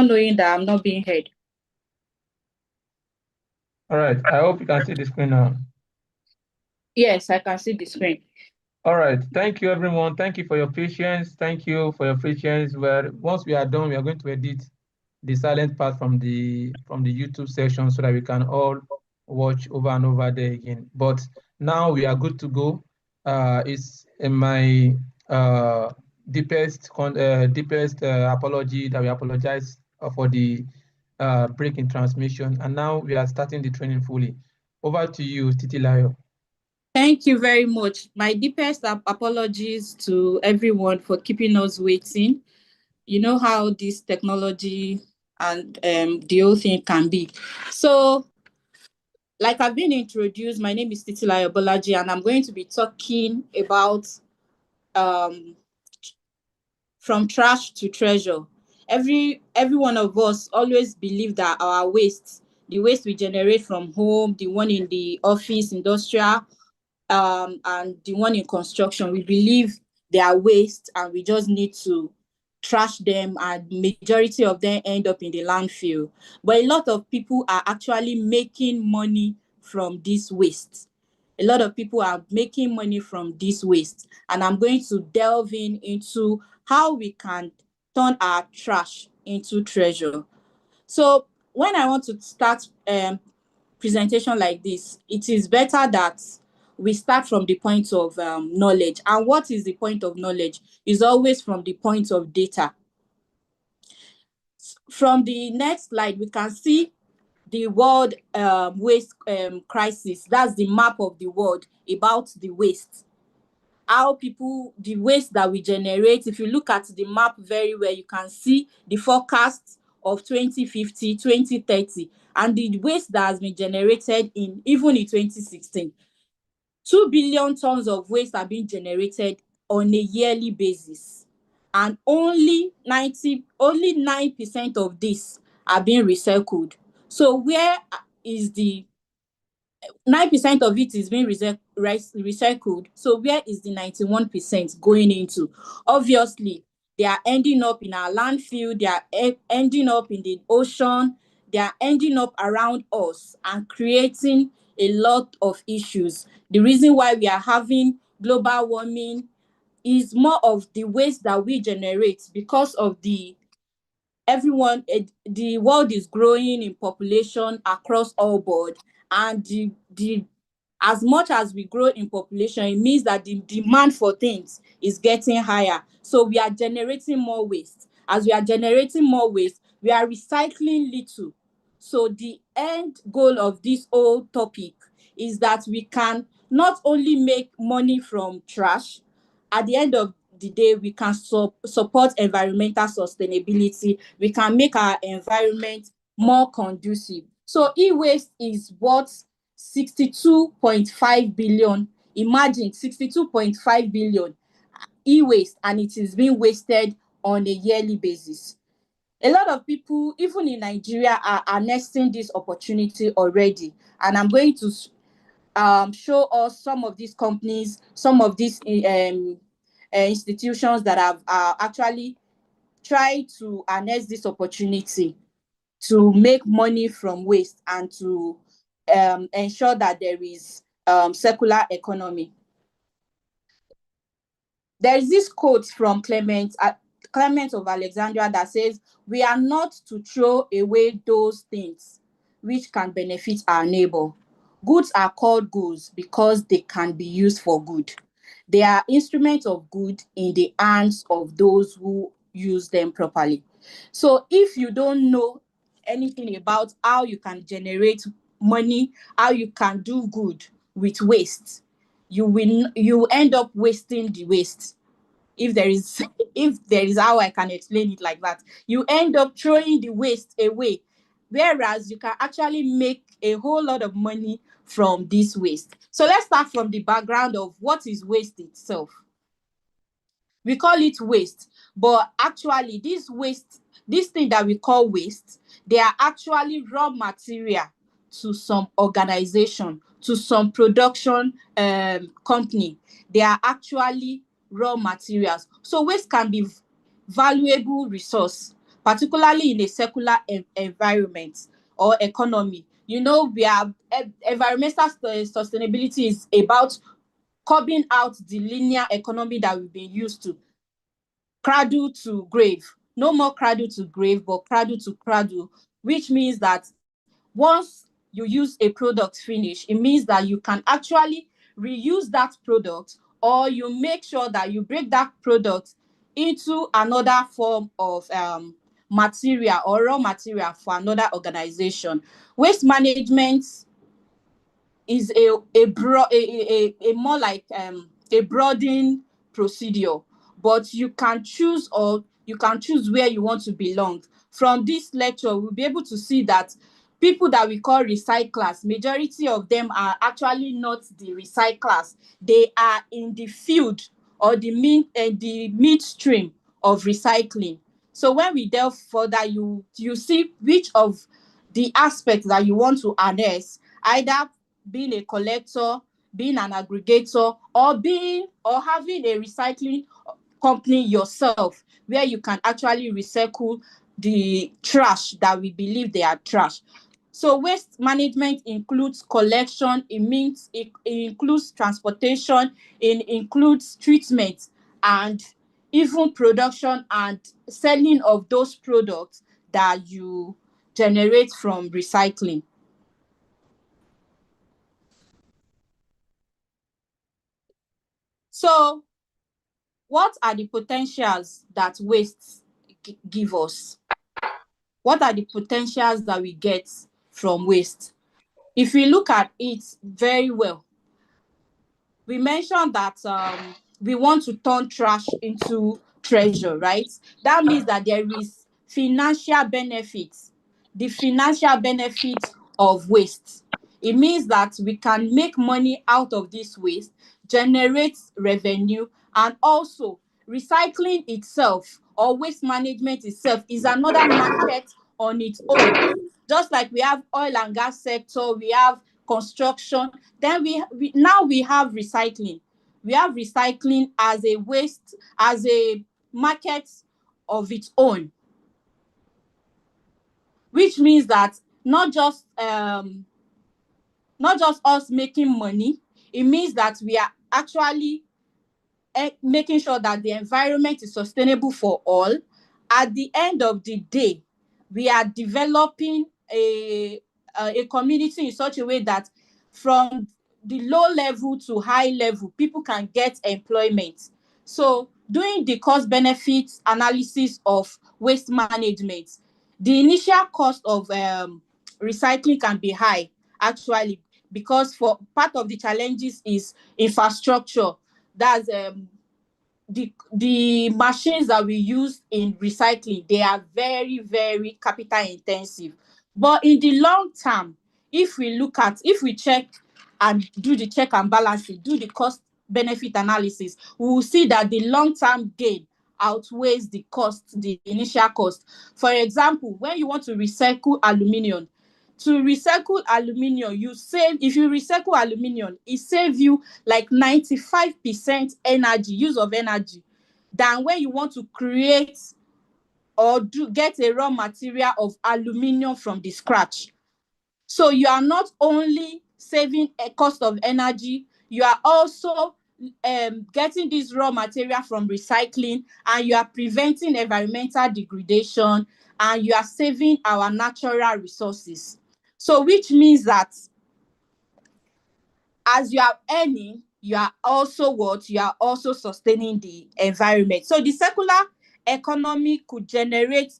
knowing that I'm not being heard. All right. I hope you can see the screen now. Yes, I can see the screen. All right. Thank you, everyone. Thank you for your patience. Thank you for your patience. Where once we are done, we are going to edit the silent part from the YouTube section so that we can all watch over and over there again. But now we are good to go. It's in my deepest apology that we apologize for the break in transmission. And now we are starting the training fully. Over to you, Titilayo. Thank you very much. My deepest apologies to everyone for keeping us waiting. You know how this technology and the whole thing can be. So, like I've been introduced, my name is Titilayo Bolaji, and I'm going to be talking about um, from trash to treasure. Every one of us always believe that our waste, the waste we generate from home, the one in the office, industrial, and the one in construction, we believe they are waste and we just need to trash them, and majority of them end up in the landfill. But a lot of people are actually making money from this waste. A lot of people are making money from this waste, and I'm going to delve into how we can turn our trash into treasure. So when I want to start presentation like this, it is better that we start from the point of knowledge. And what is the point of knowledge? Is always from the point of data. From the next slide, we can see the world waste crisis. That's the map of the world about the waste. How people, the waste that we generate. If you look at the map very well, you can see the forecast of 2050, 2030, and the waste that has been generated in even in 2016. 2 billion tons of waste are being generated on a yearly basis, and only 9% of this are being recycled. So where is the 9% of it is being recycled? So where is the 91% going into? Obviously, they are ending up in our landfill, they are ending up in the ocean, they are ending up around us and creating a lot of issues. The reason why we are having global warming is more of the waste that we generate because of the world is growing in population across all board, and the as much as we grow in population, it means that the demand for things is getting higher. So we are generating more waste. As we are generating more waste, we are recycling little. So the end goal of this whole topic is that we can not only make money from trash, at the end of the day, we can support environmental sustainability. We can make our environment more conducive. So e-waste is worth 62.5 billion. Imagine 62.5 billion e-waste, and it is being wasted on a yearly basis. A lot of people, even in Nigeria, are harnessing this opportunity already. And I'm going to show us some of these companies, some of these institutions that have actually tried to harness this opportunity to make money from waste and to ensure that there is circular economy. There is this quote from Clement of Alexandria that says, "We are not to throw away those things which can benefit our neighbor. Goods are called goods because they can be used for good. They are instruments of good in the hands of those who use them properly." So if you don't know anything about how you can generate money, how you can do good with waste, you end up wasting the waste. If there is if there is how I can explain it like that, you end up throwing the waste away, whereas you can actually make a whole lot of money from this waste. So let's start from the background of what is waste itself. We call it waste, but actually this thing that we call waste, they are actually raw material to some organization, to some production company. They are actually raw materials. So waste can be valuable resource, particularly in a circular environment or economy. You know, we are environmental sustainability is about curbing out the linear economy that we've been used to, cradle to grave. No more cradle to grave, but cradle to cradle, which means that once you use a product finish, it means that you can actually reuse that product, or you make sure that you break that product into another form of material or raw material for another organization. Waste management is a more like a broadening procedure, but you can choose where you want to belong. From this lecture, we'll be able to see that people that we call recyclers, majority of them are actually not the recyclers. They are in the field or the midstream of recycling. So when we delve further, you see which of the aspects that you want to harness, either being a collector, being an aggregator, or having a recycling company yourself, where you can actually recycle the trash that we believe they are trash. So waste management includes collection, it includes transportation, it includes treatment, and even production and selling of those products that you generate from recycling. So what are the potentials that waste give us? What are the potentials that we get from waste? If we look at it very well, we mentioned that we want to turn trash into treasure, right? That means that there is financial benefits, the financial benefits of waste. It means that we can make money out of this waste, generate revenue, and also recycling itself or waste management itself is another market on its own. Just like we have oil and gas sector, we have construction, then we have recycling. We have recycling as a waste, as a market of its own, which means that not just us making money, it means that we are actually making sure that the environment is sustainable for all. At the end of the day, we are developing a community in such a way that from the low level to high level, people can get employment. So doing the cost benefit analysis of waste management, the initial cost of recycling can be high, actually, because for part of the challenges is infrastructure. That's the machines that we use in recycling, they are very, very capital intensive. But in the long term, if we check and do the check and balancing, do the cost benefit analysis, we will see that the long term gain outweighs the initial cost. For example, when you want to recycle aluminium, if you recycle aluminium, it saves you like 95% energy, use of energy, than when you want to create or get a raw material of aluminium from the scratch. So you are not only saving a cost of energy, you are also getting this raw material from recycling, and you are preventing environmental degradation, and you are saving our natural resources. So which means that as you are earning, you are also what? You are also sustaining the environment. So the circular economy could generate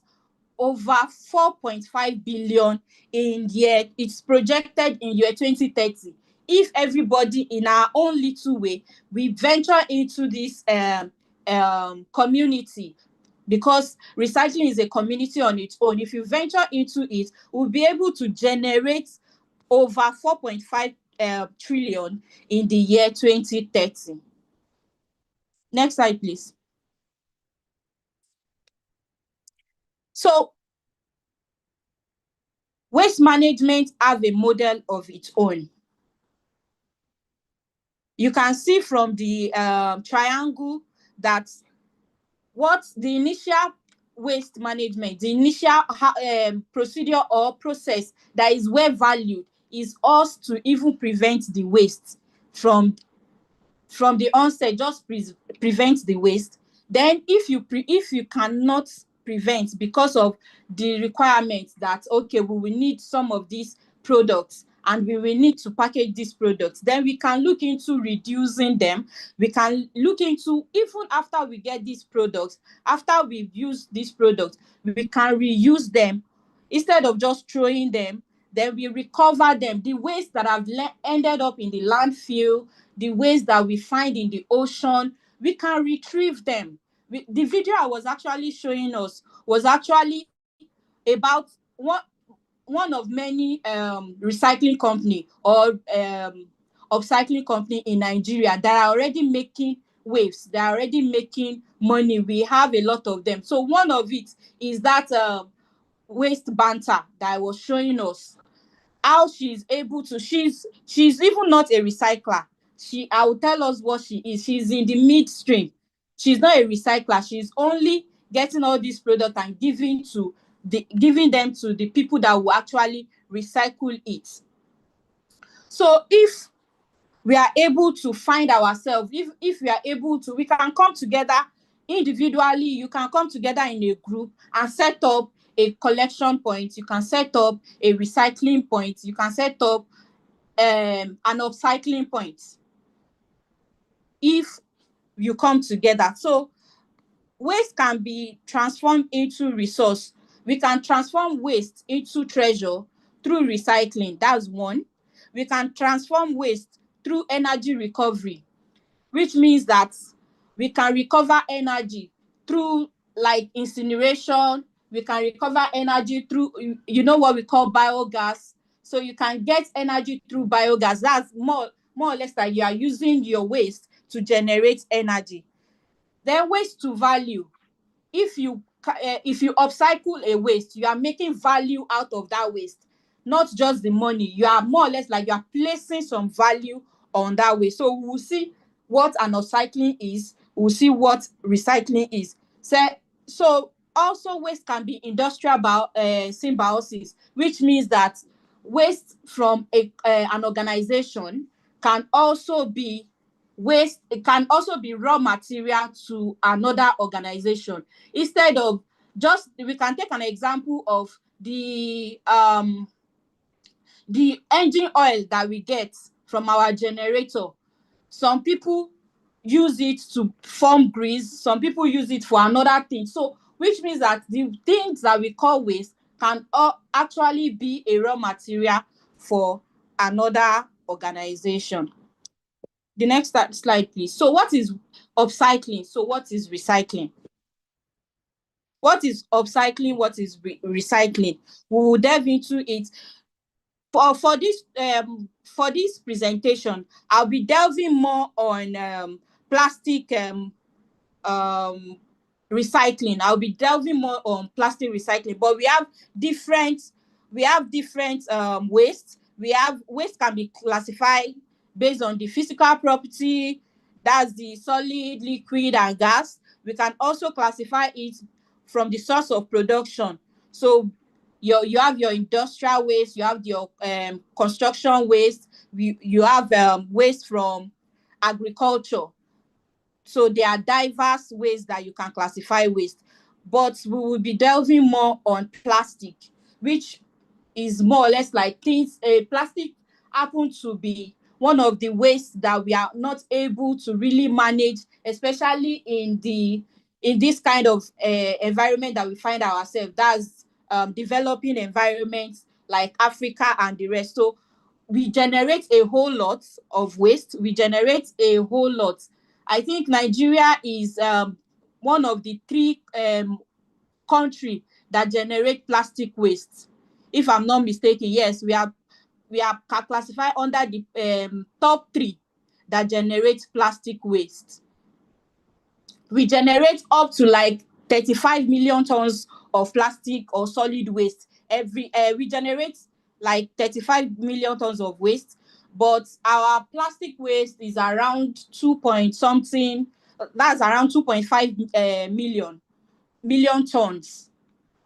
over 4.5 billion in year, it's projected in year 2030. If everybody in our own little way, we venture into this community, because recycling is a community on its own. If you venture into it, we'll be able to generate over 4.5 trillion in the year 2030. Next slide, please. So waste management have a model of its own. You can see from the triangle that what the initial waste management, the initial procedure or process that is well valued is us to even prevent the waste from the onset, just prevent the waste. Then if you cannot prevent because of the requirement that, okay, we will need some of these products and we will need to package these products, then we can look into reducing them. We can look into, even after we get these products, after we've used these products, we can reuse them instead of just throwing them. Then we recover them. The waste that have ended up in the landfill, the waste that we find in the ocean, we can retrieve them. The video I was actually showing us was actually about one of many recycling company or upcycling company in Nigeria that are already making waves. They are already making money. We have a lot of them. So one of it is that waste banter that I was showing us, how she's able to, she's even not a recycler. I will tell us what she is. She's in the midstream. She's not a recycler. She's only getting all these products and giving them to the people that will actually recycle it. So if we are able to find ourselves, if we are able to, we can come together individually. You can come together in a group and set up a collection point. You can set up a recycling point. You can set up an upcycling point if you come together. So waste can be transformed into resource. We can transform waste into treasure through recycling. That's one. We can transform waste through energy recovery, which means that we can recover energy through like incineration. We can recover energy through, what we call biogas. So you can get energy through biogas. That's more or less that you are using your waste to generate energy. Then waste to value. If you upcycle a waste, you are making value out of that waste, not just the money. You are more or less like you are placing some value on that waste. So we'll see what an upcycling is. We'll see what recycling is. So also waste can be industrial symbiosis, which means that waste from an organization can also be waste. It can also be raw material to another organization. Instead of just, we can take an example of the engine oil that we get from our generator. Some people use it to form grease. Some people use it for another thing. So which means that the things that we call waste can actually be a raw material for another organization. The next slide, please. So what is upcycling? So what is recycling? What is upcycling? What is recycling? We will delve into it. For this presentation, I'll be delving more on plastic um recycling. I'll be delving more on plastic recycling, but we have different waste. We have waste can be classified based on the physical property, that's the solid, liquid, and gas. We can also classify it from the source of production. So you have your industrial waste, you have your construction waste, you have waste from agriculture. So there are diverse ways that you can classify waste, but we will be delving more on plastic, which is more or less like things. Plastic happen to be one of the waste that we are not able to really manage, especially in this kind of environment that we find ourselves. That's developing environments like Africa and the rest. So we generate a whole lot of waste. We generate a whole lot. I think Nigeria is one of the three country that generate plastic waste. If I'm not mistaken, yes, we are classified under the top three that generate plastic waste. We generate up to like 35 million tons of plastic or solid waste we generate like 35 million tons of waste, but our plastic waste is around 2 point something. That's around 2.5 million. million tons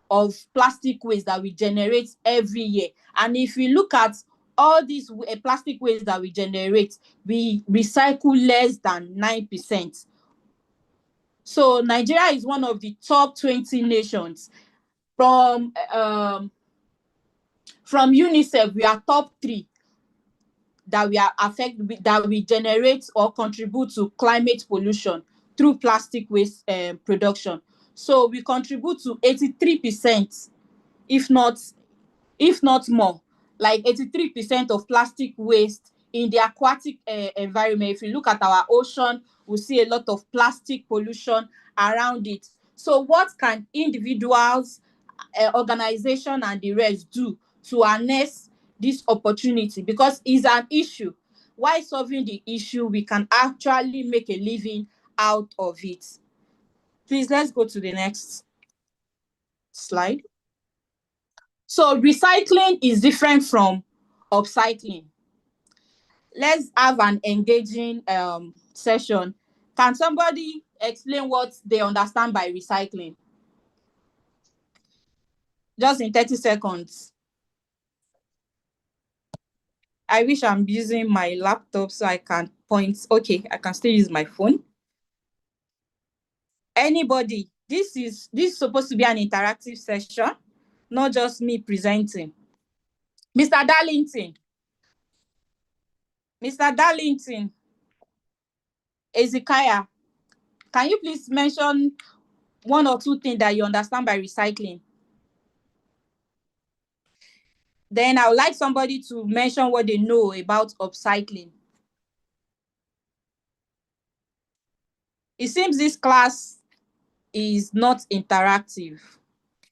of plastic waste that we generate every year. And if we look at all these plastic waste that we generate, we recycle less than 9%. So Nigeria is one of the top 20 nations. From UNICEF, we are top 3 that we generate or contribute to climate pollution through plastic waste production. So we contribute to 83%, if not more, like 83% of plastic waste in the aquatic environment. If you look at our ocean, we see a lot of plastic pollution around it. So what can individuals, organization and the rest do to harness this opportunity? Because it's an issue. While solving the issue, we can actually make a living out of it. Please, let's go to the next slide. So recycling is different from upcycling. Let's have an engaging session. Can somebody explain what they understand by recycling? Just in 30 seconds. I wish I'm using my laptop so I can point. Okay, I can still use my phone. Anybody? This is supposed to be an interactive session, not just me presenting. Mr. Darlington. Mr. Darlington. Ezekiah, can you please mention one or two things that you understand by recycling? Then I would like somebody to mention what they know about upcycling. It seems this class is not interactive.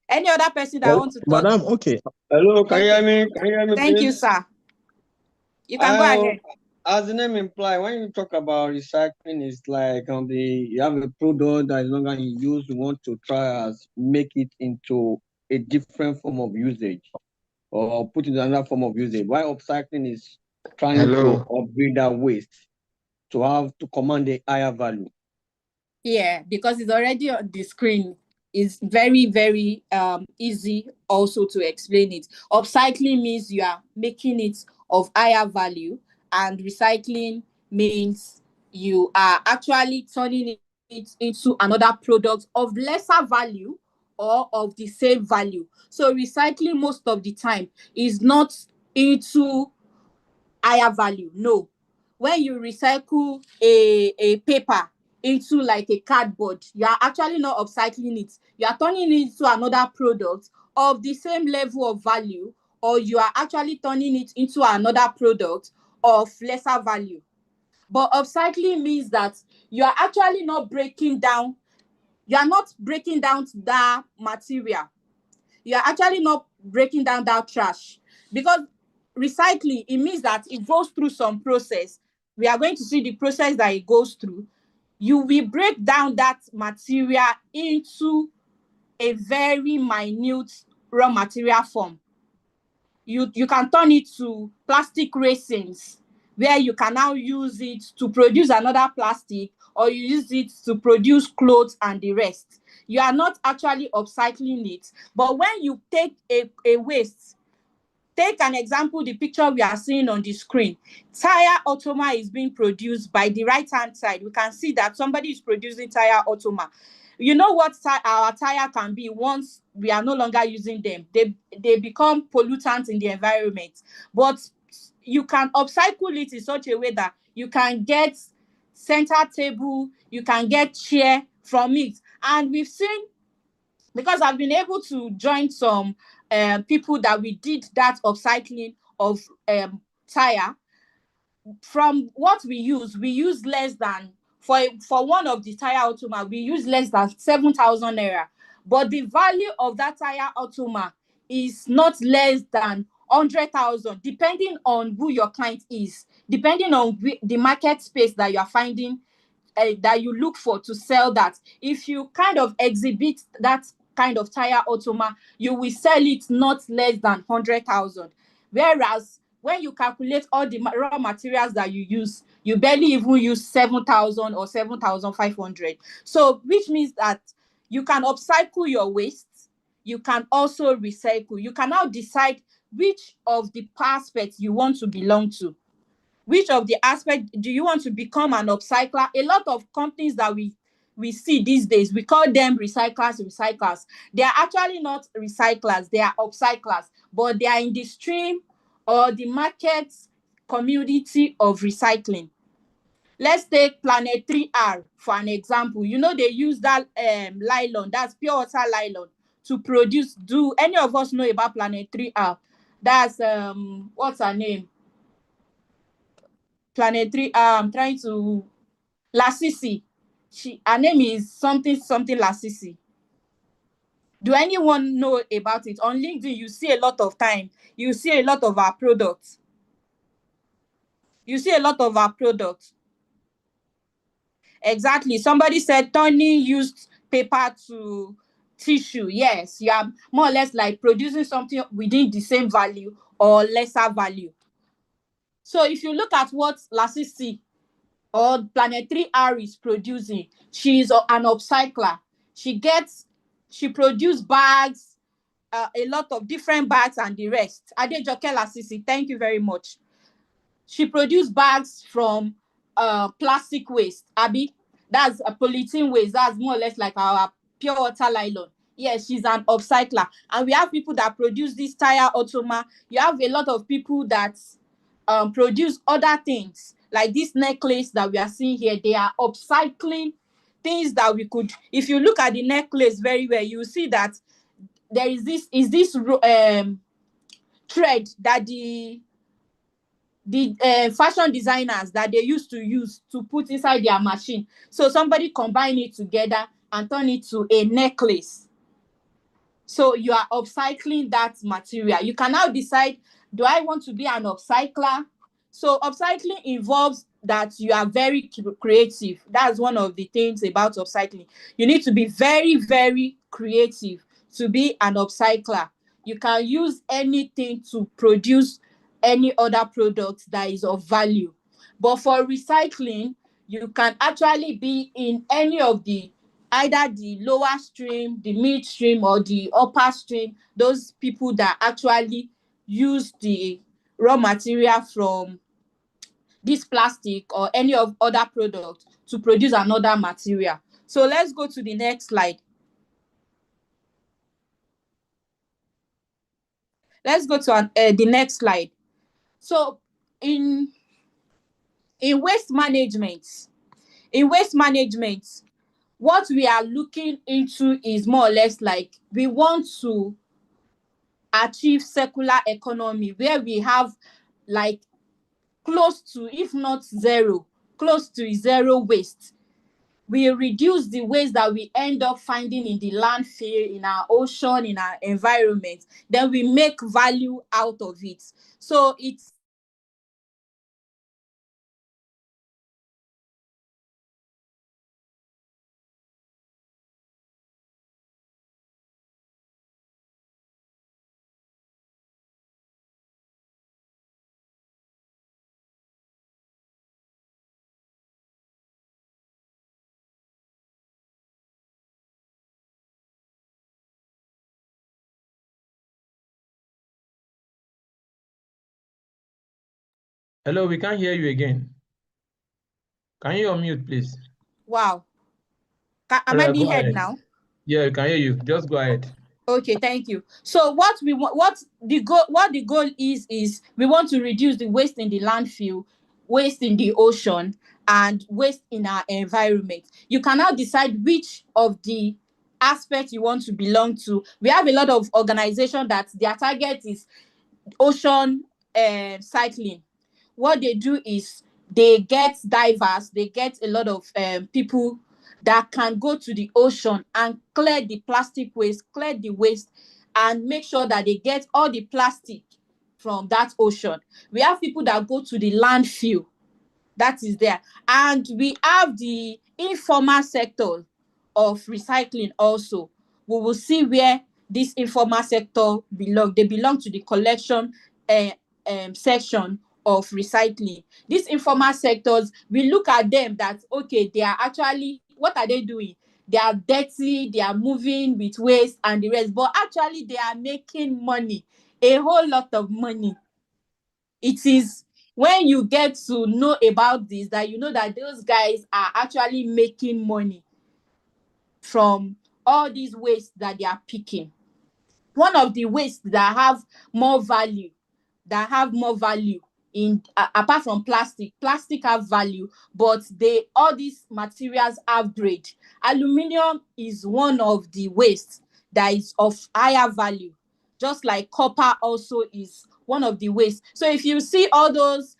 Any other person that wants to talk? Madam, okay. Hello, can you Okay. hear me? Can you hear me, Thank you, please? sir. You can go ahead. As the name implies, when you talk about recycling, it's like you have a product that is no longer in use, you want to try as make it into a different form of usage or put it in another form of usage. While upcycling is trying to upgrade that waste to command a higher value. Yeah, because it's already on the screen. It's very, very easy also to explain it. Upcycling means you are making it of higher value, and recycling means you are actually turning it into another product of lesser value or of the same value. So recycling most of the time is not into higher value. No. When you recycle a paper into like a cardboard, you are actually not upcycling it. You are turning it into another product of the same level of value, or you are actually turning it into another product of lesser value. But upcycling means that you are actually not breaking down, you are not breaking down that material. You are actually not breaking down that trash, because recycling, it means that it goes through some process. We are going to see the process that it goes through. You will break down that material into a very minute raw material form. You can turn it to plastic resins, where you can now use it to produce another plastic, or you use it to produce clothes and the rest. You are not actually upcycling it. But when you take a waste, take an example, the picture we are seeing on the screen. Tire automa is being produced by the right hand side. We can see that somebody is producing tire automa. You know what our tire can be once we are no longer using them? They become pollutants in the environment. But you can upcycle it in such a way that you can get center table, you can get chair from it. And we've seen, because I've been able to join some people that we did that upcycling of tire. From what we use less than, for one of the tire automa, we use less than 7,000 naira. But the value of that tire automa is not less than 100,000, depending on who your client is, depending on the market space that you are finding, that you look for to sell that. If you kind of exhibit that kind of tire automa, you will sell it not less than 100,000. Whereas when you calculate all the raw materials that you use, you barely even use 7,000 or 7,500. So which means that You can upcycle your waste. You can also recycle. You can now decide which of the aspects you want to belong to. Which of the aspect do you want to become an upcycler? A lot of companies that we see these days, we call them recyclers. They are actually not recyclers, they are upcyclers, but they are in the stream or the market community of recycling. Let's take Planet 3R for an example. You know, they use that nylon, that's pure water nylon, to produce. Do any of us know about Planet 3R? That's what's her name? Planet 3R. I'm trying to Lasisi. Her name is something Lasisi. Do anyone know about it? On LinkedIn, you see a lot of time. You see a lot of our products. Exactly. Somebody said turning used paper to tissue. Yes, you are more or less like producing something within the same value or lesser value. So if you look at what Lasisi or Planet 3R is producing, she is an upcycler. She produce bags, a lot of different bags and the rest. Adejoke Lasisi, thank you very much. She produced bags from plastic waste. Abi, that's a polythene waste. That's more or less like our pure water nylon. Yes, she's an upcycler. And we have people that produce this tire automa. You have a lot of people that produce other things like this necklace that we are seeing here. They are upcycling things that we could. If you look at the necklace very well, you see that there is this thread that the fashion designers that they used to use to put inside their machine. So somebody combine it together and turn it to a necklace. So you are upcycling that material. You can now decide, do I want to be an upcycler? So upcycling involves that you are very creative. That's one of the things about upcycling. You need to be very, very creative to be an upcycler. You can use anything to produce any other product that is of value. But for recycling, you can actually be in any of the either the lower stream, the midstream, or the upper stream, those people that actually use the raw material from this plastic or any of other product to produce another material. So let's go to the next slide. Let's go to the next slide. So in waste management, what we are looking into is more or less like we want to achieve circular economy where we have like close to, if not zero, close to zero waste. We reduce the waste that we end up finding in the landfill, in our ocean, in our environment. Then we make value out of it. So it's Hello, we can't hear you again. Can you unmute, please? wow. Am I being Go heard ahead. now? Yeah, we can hear you. Just go ahead. Okay, thank you. So what we want, what the goal is we want to reduce the waste in the landfill, waste in the ocean, and waste in our environment. You can now decide which of the aspects you want to belong to. We have a lot of organizations that their target is ocean cycling. What they do is they get divers, they get a lot of people that can go to the ocean and clear the plastic waste, clear the waste, and make sure that they get all the plastic from that ocean. We have people that go to the landfill, that is there. And we have the informal sector of recycling also. We will see where this informal sector belong. They belong to the collection section of recycling. These informal sectors, we look at them that, okay, they are actually, what are they doing? they are dirty, they are moving with waste and the rest, but actually they are making money, a whole lot of money. It is when you get to know about this that you know that those guys are actually making money from all these waste that they are picking. One of the waste that have more value, in apart from plastic have value, but they all these materials have grade. Aluminum is one of the waste that is of higher value, just like copper also is one of the waste. So if you see all those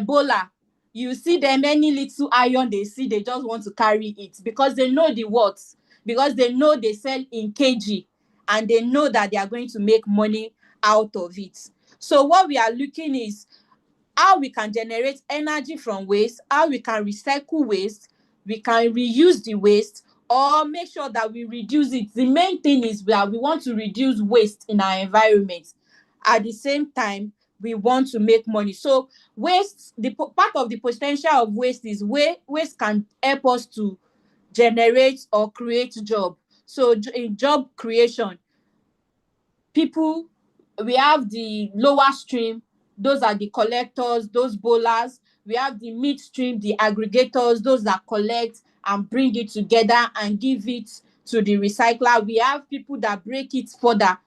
bola, you see them, any little iron they see, they just want to carry it because they know the worth, because they know they sell in kg, and they know that they are going to make money out of it. So what we are looking is how we can generate energy from waste, how we can recycle waste, we can reuse the waste, or make sure that we reduce it. The main thing is that we want to reduce waste in our environment. At the same time, we want to make money. So waste, part of the potential of waste is waste can help us to generate or create job. So in job creation, people, we have the lower stream, those are the collectors, those bowlers. We have the midstream, the aggregators, those that collect and bring it together and give it to the recycler. We have people that break it further,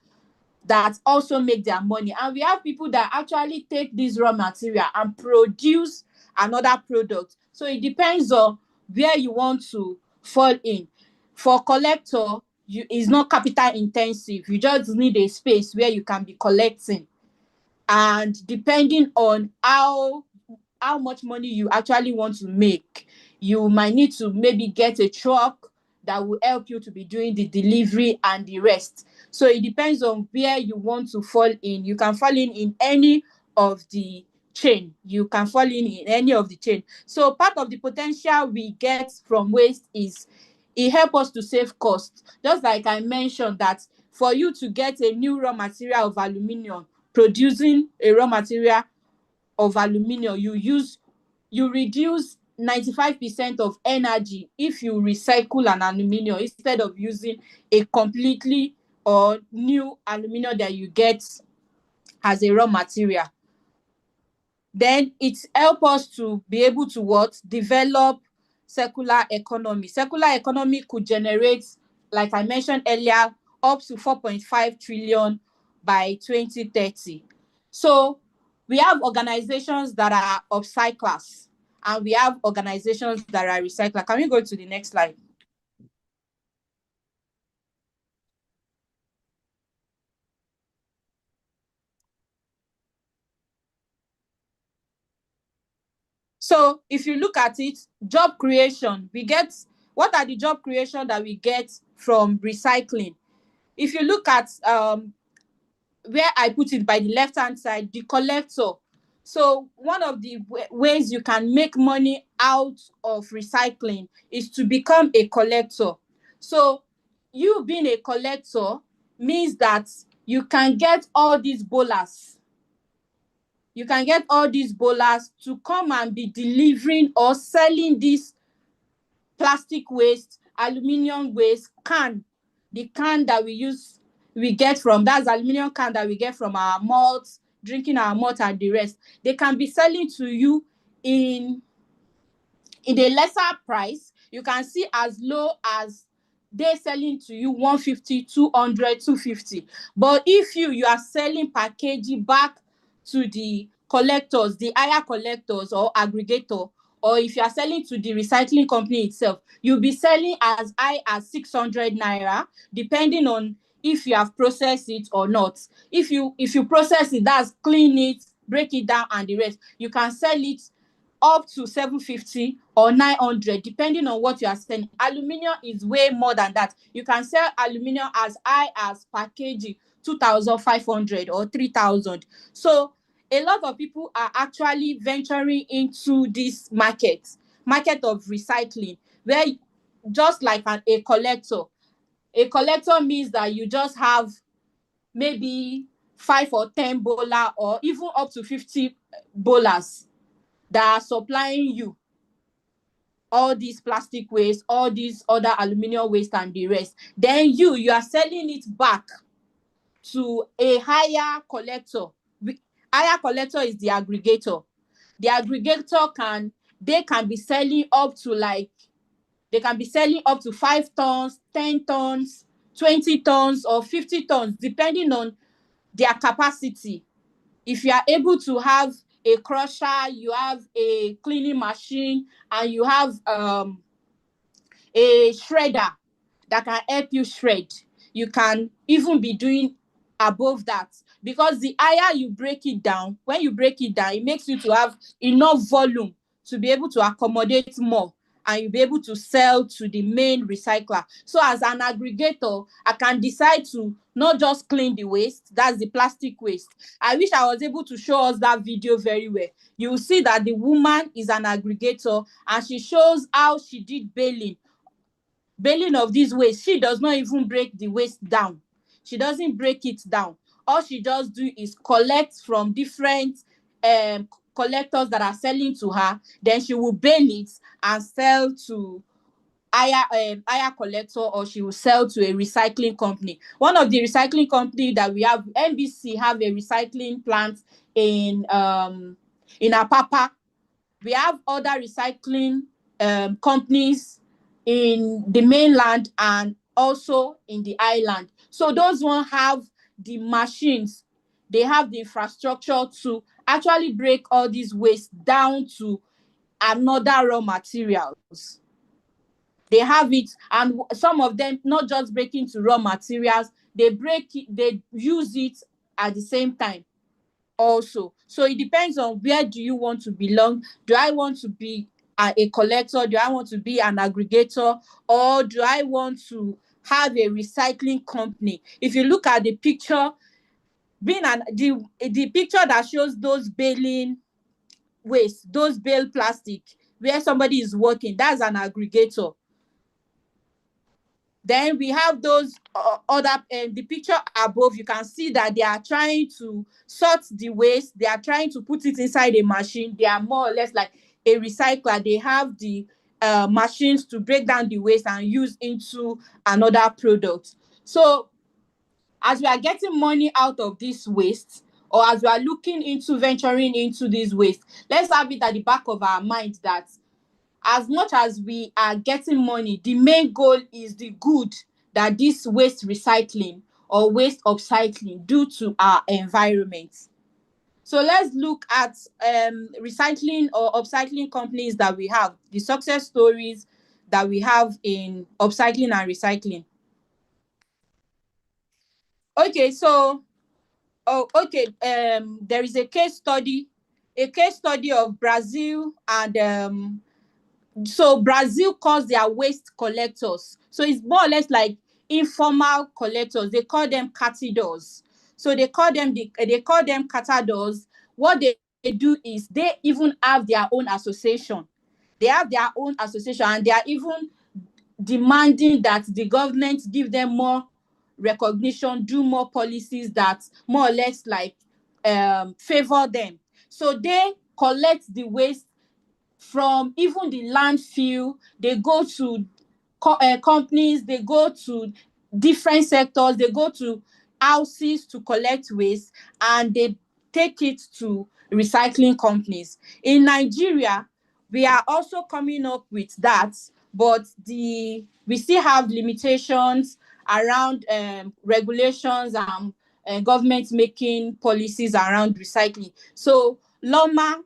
that also make their money, and we have people that actually take this raw material and produce another product. So it depends on where you want to fall in. For collector, is not capital intensive, you just need a space where you can be collecting, and depending on how much money you actually want to make, you might need to maybe get a truck that will help you to be doing the delivery and the rest. So it depends on where you want to fall in. You can fall in any of the chain. You can fall in any of the chain. So part of the potential we get from waste is it helps us to save costs. Just like I mentioned that for you to get a new raw material of aluminium, producing a raw material of aluminium, you reduce 95% of energy if you recycle an aluminium instead of using a completely or new aluminium that you get as a raw material. Then it helps us to be able to what? Develop circular economy. Circular economy could generate, like I mentioned earlier, up to 4.5 trillion by 2030. So we have organizations that are upcyclers and we have organizations that are recyclers. Can we go to the next slide? So if you look at it, job creation, what are the job creation that we get from recycling? If you look at where I put it by the left-hand side, the collector. So one of the ways you can make money out of recycling is to become a collector. So you being a collector means that you can get all these bowlers. You can get all these bowlers to come and be delivering or selling this plastic waste, aluminium waste, the can that we get from, that's aluminium can that we get from our malts, drinking our malt and the rest. They can be selling to you in a lesser price. You can see as low as they selling to you 150, 200, 250. But if you are selling packaging back to the collectors, the higher collectors or aggregator, or if you are selling to the recycling company itself, you'll be selling as high as 600 naira, depending on if you have processed it or not. If you process it, that's clean it, break it down and the rest, you can sell it up to 750 or 900, depending on what you are selling. Aluminium is way more than that. You can sell aluminium as high as per kg 2,500 or 3,000. So a lot of people are actually venturing into this market of recycling, where just like a collector. A collector means that you just have maybe 5 or 10 bowler or even up to 50 bowlers that are supplying you. all these plastic waste, all these other aluminum waste and the rest. Then you are selling it back to a higher collector. Higher collector is the aggregator. The aggregator can be selling up to like, they can be selling up to 5 tons, 10 tons, 20 tons, or 50 tons, depending on their capacity. If you are able to have a crusher, you have a cleaning machine, and you have a shredder that can help you shred, you can even be doing above that, because the higher you break it down, when you break it down, it makes you to have enough volume to be able to accommodate more, and you'll be able to sell to the main recycler. So as an aggregator, I can decide to not just clean the waste, that's the plastic waste. I wish I was able to show us that video very well. You will see that the woman is an aggregator, and she shows how she did baling of this waste. She does not even break the waste down. She doesn't break it down. All she just do is collect from different collectors that are selling to her. Then she will bale it and sell to higher collector, or she will sell to a recycling company. One of the recycling company that we have, NBC, have a recycling plant in Apapa. We have other recycling companies in the mainland and also in the island. So those ones have the machines, they have the infrastructure to actually break all these waste down to another raw materials. They have it, and some of them not just breaking to raw materials, they break it, they use it at the same time also. So it depends on where do you want to belong. Do I want to be a collector? Do I want to be an aggregator? Or do I want to have a recycling company? If you look at the picture, the picture that shows those baling waste, those bale plastic, where somebody is working, that's an aggregator. Then we have those other, the picture above, you can see that they are trying to sort the waste. They are trying to put it inside a machine. They are more or less like a recycler. They have the machines to break down the waste and use into another product. So as we are getting money out of this waste, or as we are looking into venturing into this waste, let's have it at the back of our mind that as much as we are getting money, the main goal is the good that this waste recycling or waste upcycling do to our environment. So let's look at recycling or upcycling companies that we have, the success stories that we have in upcycling and recycling. Okay, so there is a case study of Brazil, and so Brazil calls their waste collectors. So it's more or less like informal collectors. They call them catadores. So they call them catadores. What they do is they even have their own association. They have their own association, and they are even demanding that the government give them more recognition, do more policies that more or less like favor them. So they collect the waste from even the landfill. They go to companies, they go to different sectors, they go to houses to collect waste, and they take it to recycling companies. In Nigeria, we are also coming up with that, but we still have limitations around regulations and government making policies around recycling. So Loma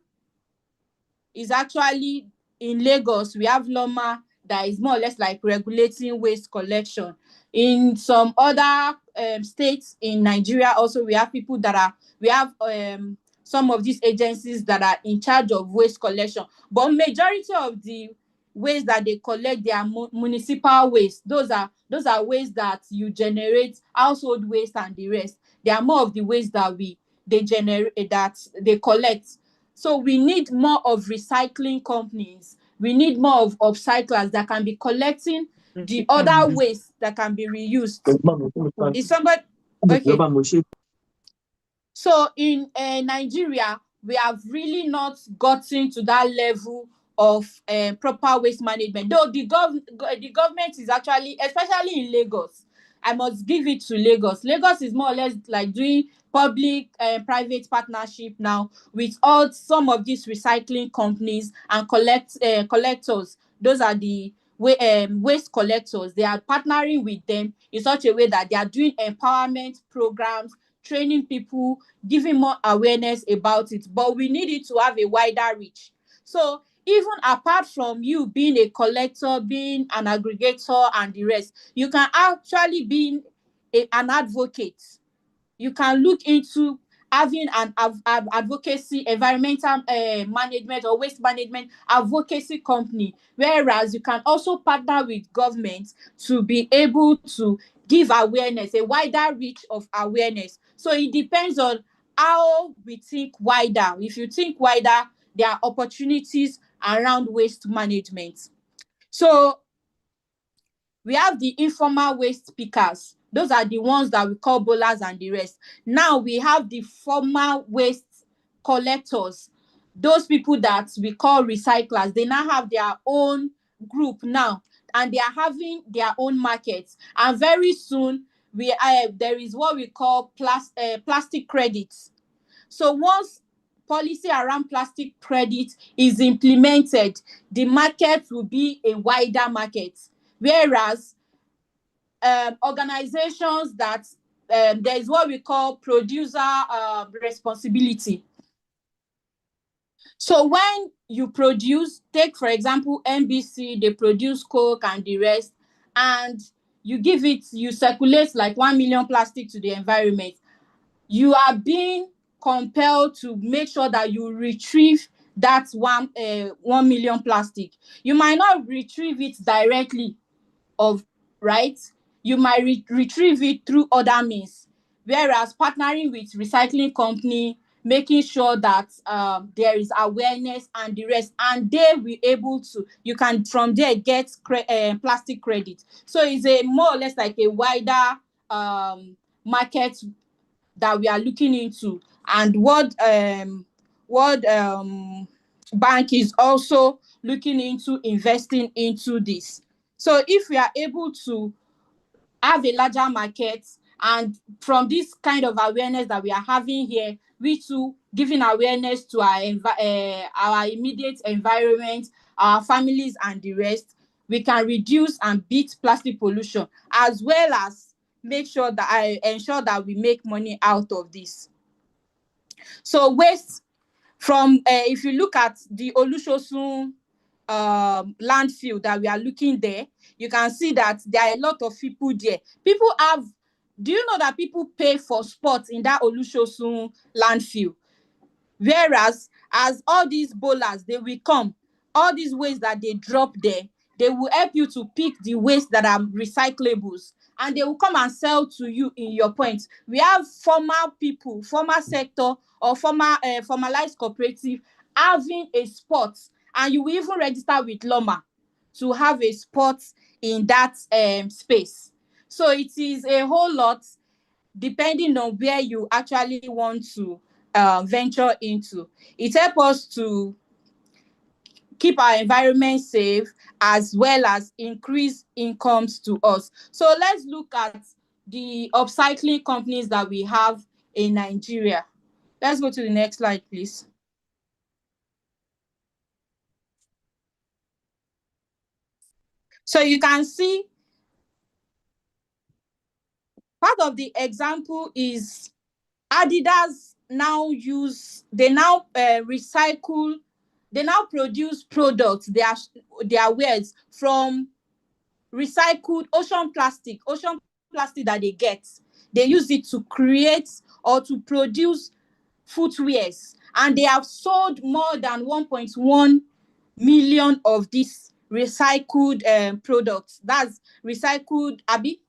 is actually in Lagos. We have Loma that is more or less like regulating waste collection. In some other states in Nigeria also, we have some of these agencies that are in charge of waste collection. But majority of the waste that they collect, they are municipal waste. Those are waste that you generate, household waste and the rest. They are more of the waste that they generate, that they collect. So we need more of recycling companies. We need more of upcyclers that can be collecting the other waste that can be reused. Is somebody okay? So in Nigeria, we have really not gotten to that level of proper waste management. Though the government is actually, especially in Lagos, I must give it to Lagos. Lagos is more or less like doing public private partnership now with all some of these recycling companies and collectors. Those are the waste collectors. They are partnering with them in such a way that they are doing empowerment programs, training people, giving more awareness about it. But we need it to have a wider reach. So even apart from you being a collector, being an aggregator and the rest, you can actually be an advocate. You can look into having an advocacy, environmental management or waste management advocacy company, whereas you can also partner with government to be able to give awareness, a wider reach of awareness. So it depends on how we think wider. If you think wider, there are opportunities around waste management. So we have the informal waste pickers. Those are the ones that we call bowlers and the rest. Now we have the formal waste collectors. Those people that we call recyclers. They now have their own group now, and they are having their own markets. And very soon, there is what we call plastic credits. So once policy around plastic credit is implemented, the market will be a wider market. Whereas organizations that there is what we call producer responsibility. So when you produce, take for example NBC, they produce Coke and the rest, and you circulate like 1 million plastic to the environment. You are being compelled to make sure that you retrieve that 1 million plastic. You might not retrieve it directly, right? You might retrieve it through other means. Whereas partnering with recycling company, making sure that there is awareness and the rest, and they will able to, you can from there get plastic credit. So it's a more or less like a wider market that we are looking into, and what bank is also looking into investing into this. So if we are able to have a larger market, and from this kind of awareness that we are having here, we too giving awareness to our immediate environment, our families and the rest, we can reduce and beat plastic pollution, as well as make sure that I ensure that we make money out of this. So waste from if you look at the Olusosun landfill that we are looking there, you can see that there are a lot of people there. Do you know that people pay for spots in that Olusosun landfill? Whereas as all these bowlers, they will come, all these waste that they drop there, they will help you to pick the waste that are recyclables, and they will come and sell to you in your point. We have formal people, formal sector or formalized cooperative having a spot, and you will even register with Loma to have a spot in that space. So it is a whole lot depending on where you actually want to venture into. It helps us to keep our environment safe, as well as increase incomes to us. So let's look at the upcycling companies that we have in Nigeria. Let's go to the next slide, please. So you can see part of the example is Adidas they now recycle, they now produce products, their wares from recycled ocean plastic that they get. They use it to create or to produce footwears, and they have sold more than 1.1 million of these recycled products. That's recycled, Abby.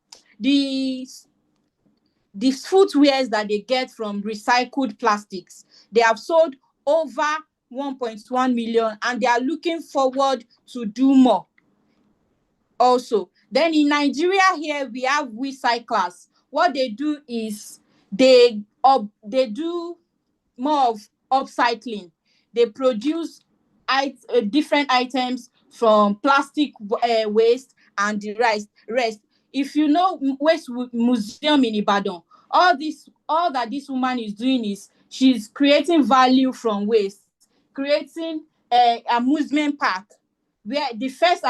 The footwears that they get from recycled plastics, they have sold over 1.1 million, and they are looking forward to do more also. Then in Nigeria here, we have Recyclers. What they do is they do more of upcycling. They produce different items from plastic waste and the rest. If you know waste museum in Ibadan, all that this woman is doing is she's creating value from waste, creating a amusement park, where the first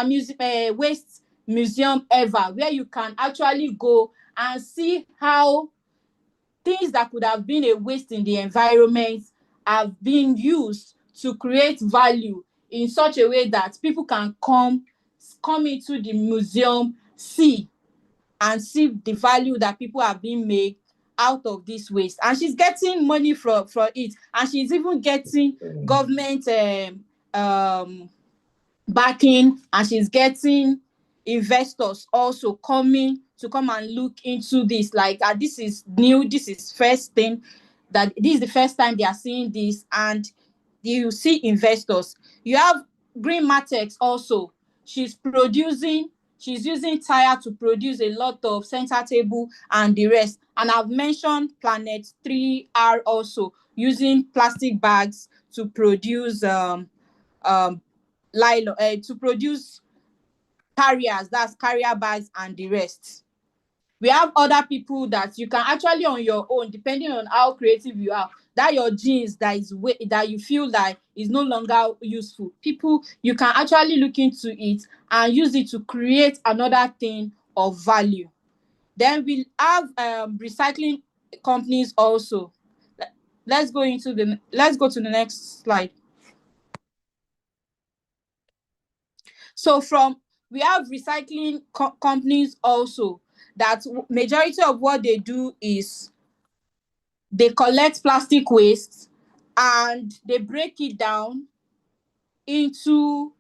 waste museum ever, where you can actually go and see how things that could have been a waste in the environment have been used to create value in such a way that people can come into the museum, see the value that people have been made out of this waste. And she's getting money from it, and she's even getting government backing, and she's getting investors also coming to come and look into this. Like, this is new, this is first thing, that this is the first time they are seeing this, and you see investors. You have Green Matex also. She's using tire to produce a lot of center table and the rest. And I've mentioned Planet 3R also, using plastic bags to produce to produce carriers, that's carrier bags and the rest. We have other people that you can actually, on your own, depending on how creative you are, that your jeans that you feel that is no longer useful, people, you can actually look into it and use it to create another thing of value. Then we have recycling companies also. Let's go to the next slide. So we have recycling companies also, that majority of what they do is they collect plastic waste and they break it down into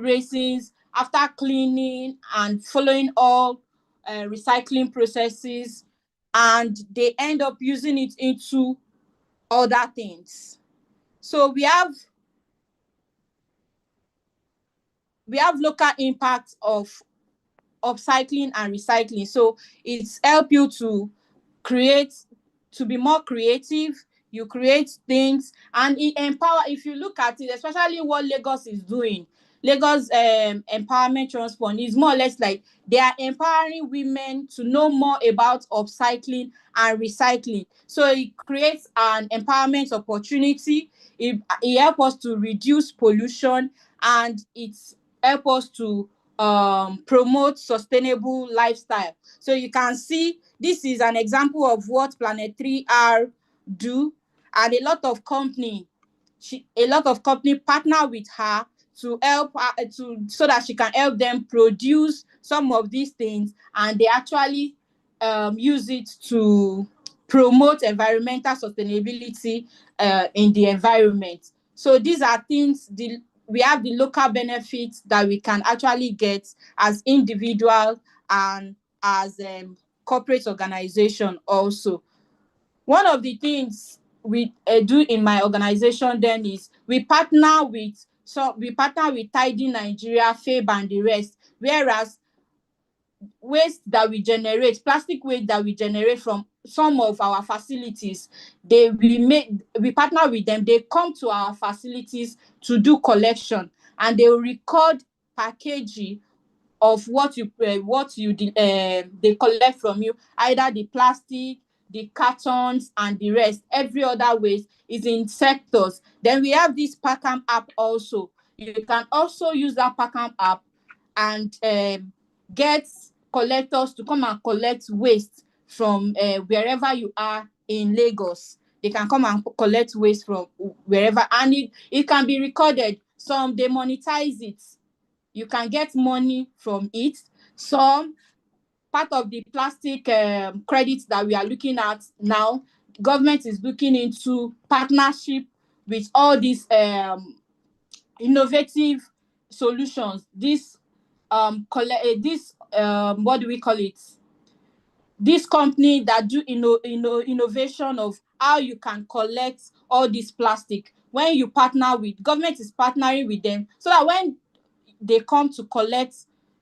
resins after cleaning and following all recycling processes, and they end up using it into other things. So we have local impact of upcycling and recycling. So it's help you to create, to be more creative. You create things and it empower. If you look at it, especially what Lagos is doing, Lagos empowerment transport is more or less like they are empowering women to know more about upcycling and recycling. So it creates an empowerment opportunity. It helps us to reduce pollution, and it helps us to promote sustainable lifestyle. So you can see this is an example of what Planet 3R do, and a lot of company partner with her to help her, so that she can help them produce some of these things, and they actually use it to promote environmental sustainability in the environment. So these are things, we have the local benefits that we can actually get as individual and as corporate organization also. One of the things we do in my organization then is we partner with Tidy Nigeria, FABE and the rest, whereas plastic waste that we generate from some of our facilities, we partner with them. They come to our facilities to do collection, and they will record packaging of what they collect from you, either the plastic, the cartons and the rest. Every other waste is in sectors. Then we have this Packham app also. You can also use that Packham app and get collectors to come and collect waste from wherever you are in Lagos. They can come and collect waste from wherever, and it can be recorded. Some they monetize it. You can get money from it. Some part of the plastic credits that we are looking at now, government is looking into partnership with all these innovative solutions. What do we call it? This company that do innovation of how you can collect all this plastic. When you partner with government, is partnering with them, so that when they come to collect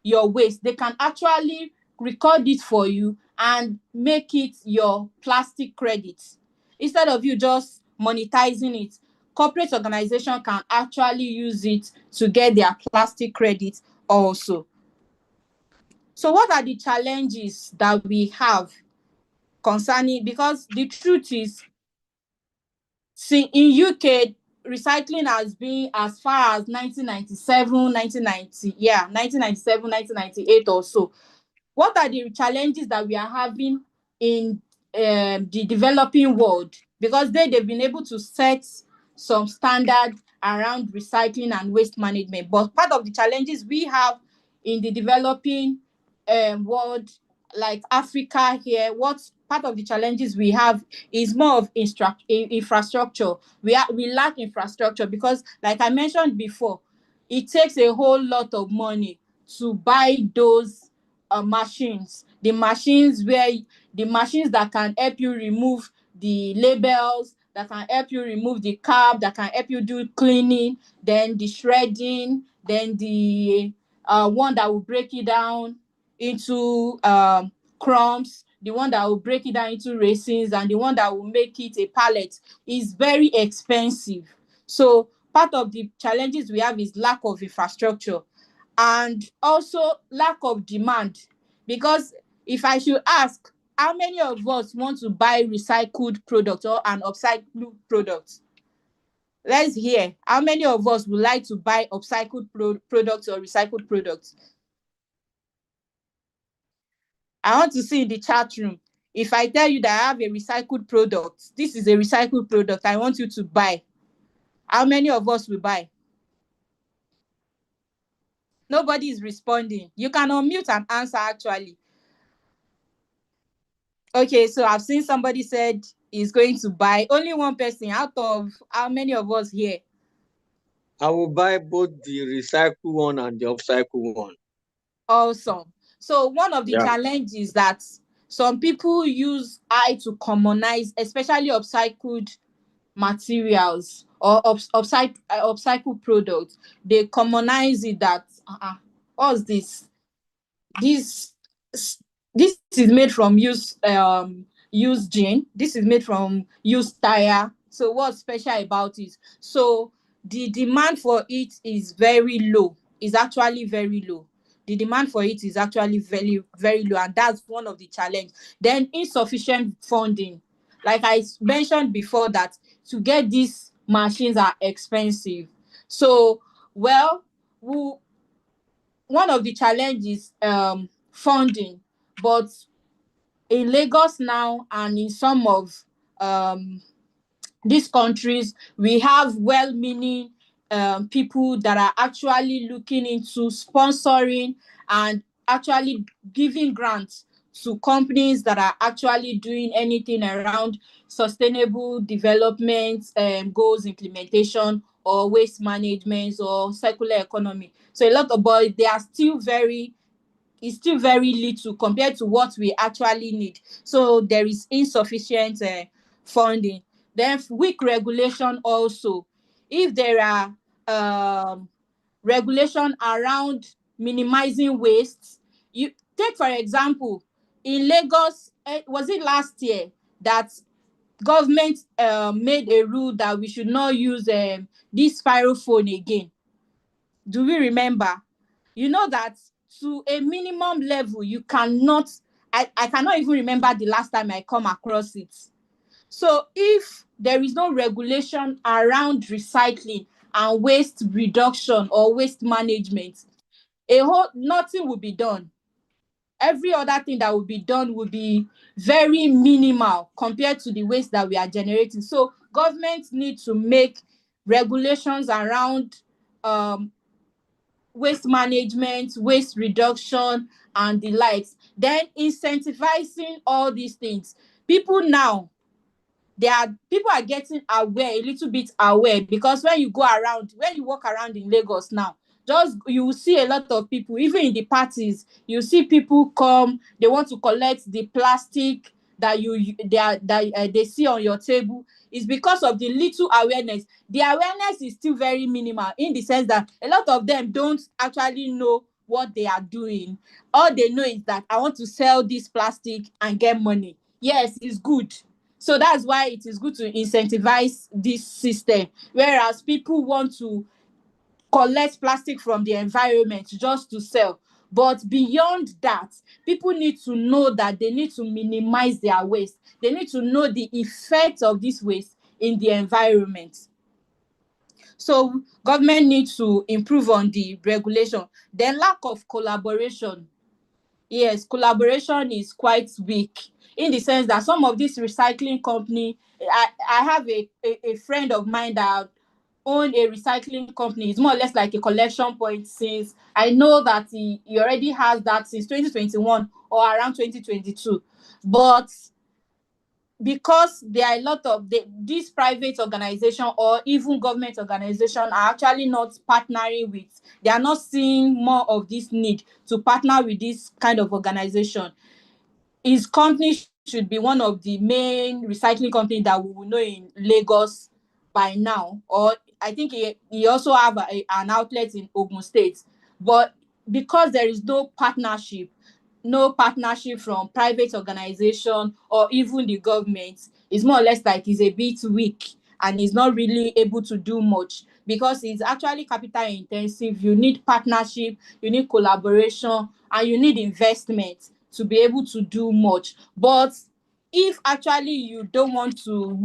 your waste, they can actually record it for you and make it your plastic credit, instead of you just monetizing it. corporate organization can actually use it to get their plastic credit also. So what are the challenges that we have concerning, because the truth is, see, in UK, recycling has been as far as 1997, 1990, 1997, 1998 or so. What are the challenges that we are having in the developing world? Because they've been able to set some standard around recycling and waste management. But part of the challenges we have in the developing world, like Africa here, what part of the challenges we have is more of infrastructure. We lack infrastructure because, like I mentioned before, it takes a whole lot of money to buy those machines. The machines that can help you remove the labels, that can help you remove the carb, that can help you do cleaning, then the shredding, then the one that will break it down into crumbs, the one that will break it down into resins, and the one that will make it a pallet is very expensive. So part of the challenges we have is lack of infrastructure and also lack of demand. Because if I should ask, how many of us want to buy recycled products or an upcycled product? Let's hear. How many of us would like to buy upcycled products or recycled products? I want to see in the chat room. If I tell you that I have a recycled product, this is a recycled product, I want you to buy. How many of us will buy? Nobody is responding. You can unmute and answer actually. Okay, so I've seen somebody said is going to buy. Only one person out of how many of us here? I will buy both the recycled one and the upcycled one. Awesome. So one of the Yeah. challenges is that some people use I to commonize, especially upcycled materials or upcycled products. They commonize it that what's this? This this is made from used jean. This is made from used tire. So what's special about it? So the demand for it is very low. Is actually very low. The demand for it is actually very, very low, and that's one of the challenge. Then insufficient funding. Like I mentioned before, that to get these machines are expensive. So, well, one of the challenges funding, but in Lagos now and in some of these countries, we have well-meaning people that are actually looking into sponsoring and actually giving grants to companies that are actually doing anything around sustainable development goals implementation or waste management or circular economy. So a lot of, but they are still very, it's still very little compared to what we actually need. So there is insufficient funding. Then weak regulation also. If there are regulation around minimizing waste, you take for example, in Lagos, was it last year that government made a rule that we should not use this styrofoam again? Do we remember? You know that to a minimum level, you cannot, I cannot even remember the last time I come across it. So if there is no regulation around recycling and waste reduction or waste management, nothing will be done. Every other thing that will be done will be very minimal compared to the waste that we are generating. So governments need to make regulations around waste management, waste reduction, and the likes. Then incentivizing all these things. People now, people are getting aware, a little bit aware, because when you walk around in Lagos now, just you will see a lot of people, even in the parties, you see people come, they want to collect the plastic that they see on your table. Is because of the little awareness. The awareness is still very minimal, in the sense that a lot of them don't actually know what they are doing. All they know is that I want to sell this plastic and get money. Yes, it's good, So that's why it is good to incentivize this system, whereas people want to collect plastic from the environment just to sell. But beyond that, people need to know that they need to minimize their waste. They need to know the effect of this waste in the environment. So government needs to improve on the regulation. Then lack of collaboration. Yes, collaboration is quite weak, in the sense that some of these recycling company, I have a friend of mine that own a recycling company. It's more or less like a collection point. Since I know that he already has that since 2021 or around 2022. But because there are a lot of these private organization or even government organization are actually not partnering with, they are not seeing more of this need to partner with this kind of organization. His company should be one of the main recycling companies that we will know in Lagos by now. Or I think he also have an outlet in Ogun State. But because there is no partnership from private organization or even the government, it's more or less like it's a bit weak and is not really able to do much, because it's actually capital intensive. You need partnership, you need collaboration, and you need investment to be able to do much. But if actually you don't want to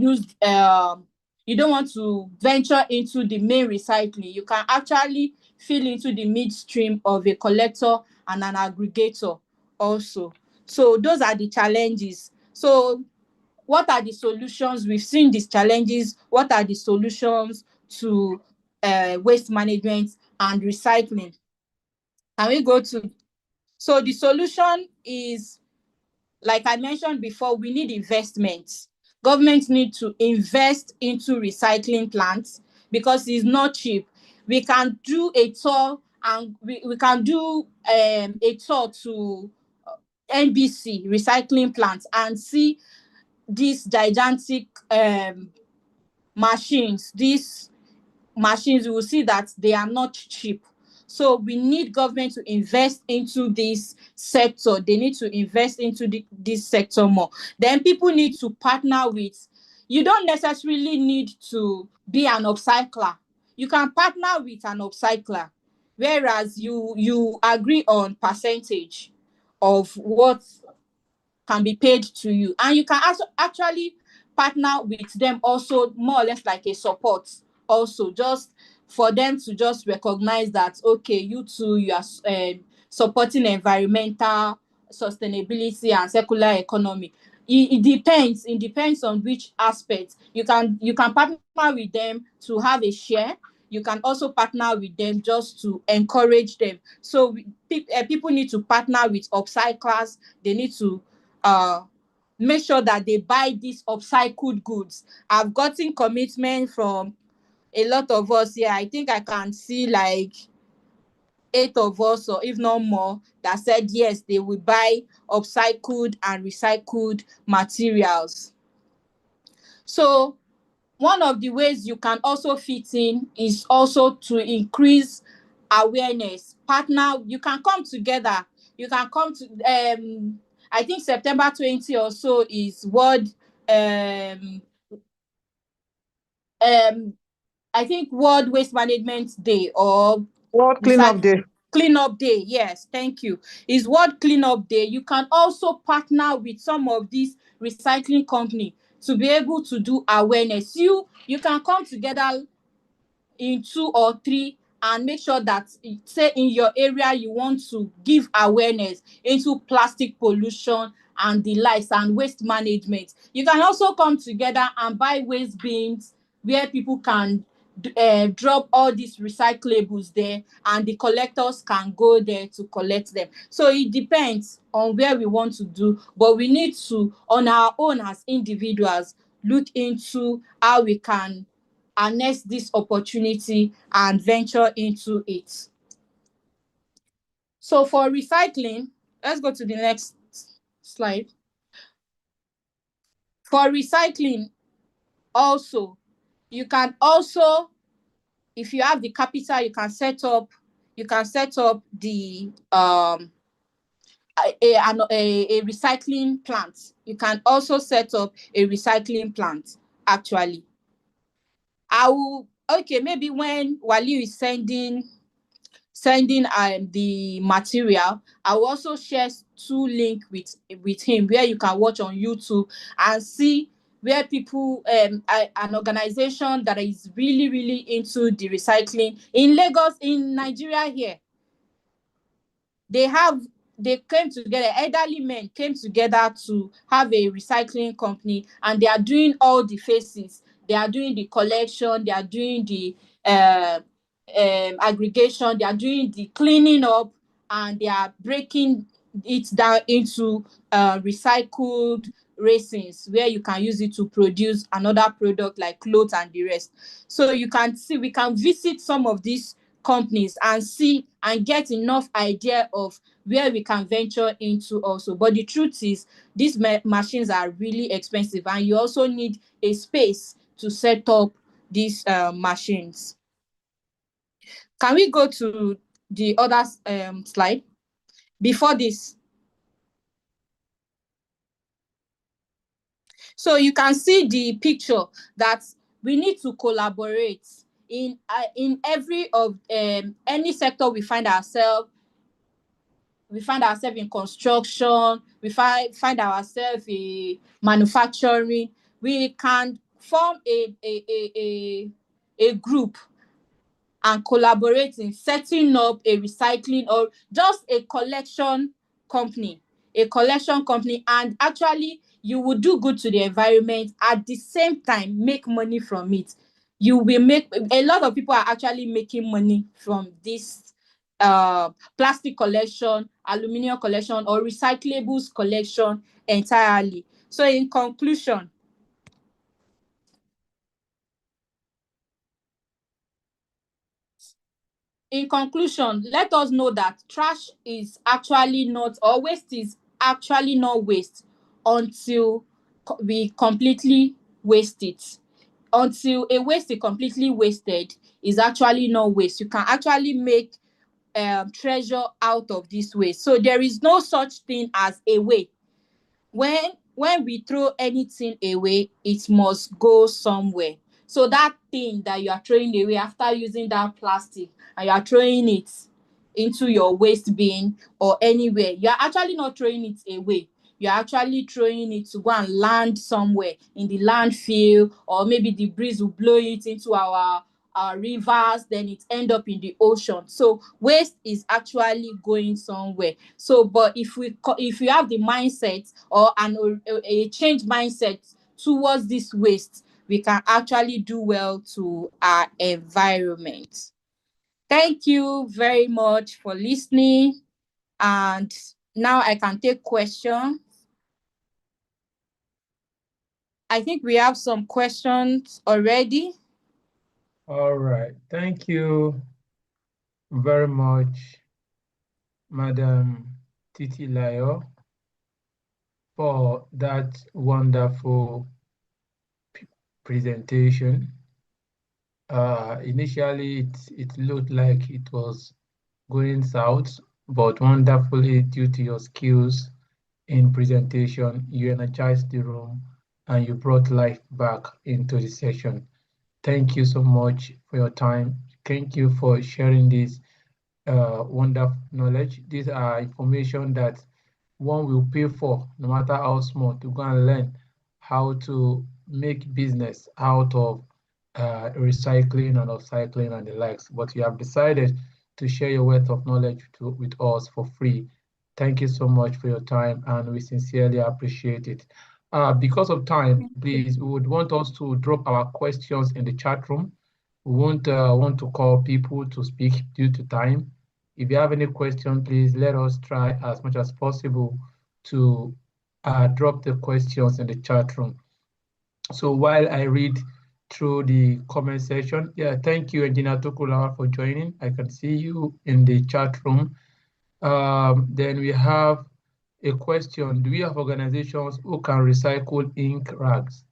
venture into the main recycling, you can actually fill into the midstream of a collector and an aggregator also. So those are the challenges. So what are the solutions? We've seen these challenges. What are the solutions to waste management and recycling? Can we go to? So the solution is, like I mentioned before, we need investment. Government need to invest into recycling plants because it's not cheap. We can do a tour, and we can do a tour to NBC recycling plants and see these gigantic machines. These machines, you will see that they are not cheap. So we need government to invest into this sector. They need to invest into this sector more. Then people need to partner with, you don't necessarily need to be an upcycler. You can partner with an upcycler, whereas you agree on percentage of what can be paid to you, and you can also actually partner with them also, more or less like a support also, just for them to just recognize that, okay, you too, you are supporting environmental sustainability and circular economy. It depends on which aspect. You can partner with them to have a share. You can also partner with them just to encourage them. So people need to partner with upcyclers. They need to uh make sure that they buy these upcycled goods. I've gotten commitment from a lot of us here. I think I can see like 8 of us, or if not more, that said yes, they will buy upcycled and recycled materials. So one of the ways you can also fit in is also to increase awareness. Partner, you can come together. You can come to I think September 20 or so is um um I think World Waste Management Day, or World Cleanup Recycle Day. Cleanup Day. Yes, thank you. Is World Cleanup Day. You can also partner with some of these recycling company to be able to do awareness. You can come together in 2 or 3 and make sure that, say in your area, you want to give awareness into plastic pollution and the likes and waste management. You can also come together and buy waste bins where people can drop all these recyclables there, and the collectors can go there to collect them. So it depends on where we want to do, but we need to, on our own as individuals, look into how we can harness this opportunity and venture into it. So for recycling, let's go to the next slide. For recycling also, you can also, if you have the capital, you can set up the a recycling plant. You can also set up a recycling plant, actually. Okay, maybe when Waliu is sending the material, I will also share two links with him where you can watch on YouTube and see where people an organization that is really into the recycling in Lagos, in Nigeria here. They came together, elderly men came together to have a recycling company, and they are doing all the phases. They are doing the collection, they are doing the aggregation, they are doing the cleaning up, and they are breaking it down into recycled resins where you can use it to produce another product like clothes and the rest. So you can see, we can visit some of these companies and see and get enough idea of where we can venture into also. But the truth is, these machines are really expensive, and you also need a space to set up these machines. Can we go to the other slide before this? So you can see the picture that we need to collaborate in every of any sector we find ourselves. We find ourselves in construction, we find ourselves in manufacturing. We can form a group and collaborate in setting up a recycling or just a collection company. And actually you will do good to the environment, at the same time make money from it. You will make, a lot of people are actually making money from this plastic collection, aluminum collection, or recyclables collection entirely. So in conclusion, let us know that trash is actually not, or waste is actually not waste until we completely waste it. Until a waste is completely wasted, is actually not waste. You can actually make treasure out of this waste. So there is no such thing as a way. When we throw anything away, it must go somewhere. So that thing that you are throwing away after using that plastic, and you are throwing it into your waste bin or anywhere, you are actually not throwing it away. You are actually throwing it to go and land somewhere in the landfill, or maybe the breeze will blow it into our rivers, then it end up in the ocean. So waste is actually going somewhere. So but if we have the mindset or a change mindset towards this waste, we can actually do well to our environment. Thank you very much for listening, and now I can take questions. I think we have some questions already. All right. Thank you very much, Madam Titilayo, for that wonderful presentation. Initially, it looked like it was going south, but wonderfully, due to your skills in presentation, you energized the room and you brought life back into the session. Thank you so much for your time. Thank you for sharing this wonderful knowledge. These are information that one will pay for, no matter how small, to go and learn how to make business out of recycling and upcycling and the likes. But you have decided to share your wealth of knowledge with us for free. Thank you so much for your time, and we sincerely appreciate it. Because of time, please, we would want us to drop our questions in the chat room. We won't want to call people to speak due to time. If you have any question, please let us try as much as possible to drop the questions in the chat room. So while I read through the comment section, yeah, thank you, Engineer Tukula, for joining. I can see you in the chat room. Then we have a question. Do we have organizations who can recycle ink rags?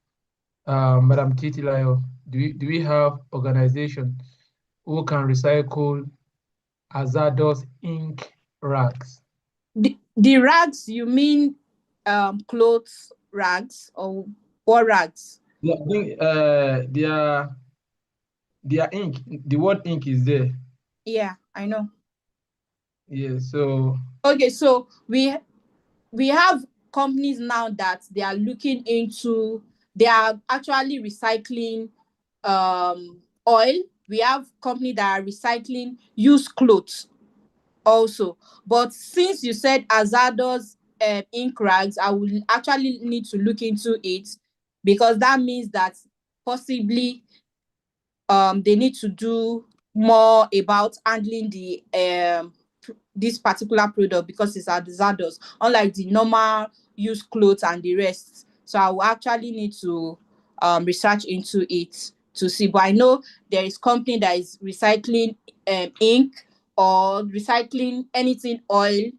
Madam Titilayo, do we have organizations who can recycle hazardous ink rags? The rags, you mean clothes rags, or what rags? Yeah, I think their ink, the word ink is there. Yeah, I know. Yeah, so Okay, so we have companies now that they are looking into, they are actually recycling oil. We have company that are recycling used clothes also. But since you said hazardous ink rags, I will actually need to look into it, because that means that possibly they need to do more about handling the this particular product, because it's hazardous, unlike the normal used clothes and the rest. So I will actually need to research into it to see. But I know there is company that is recycling ink, or recycling anything oil,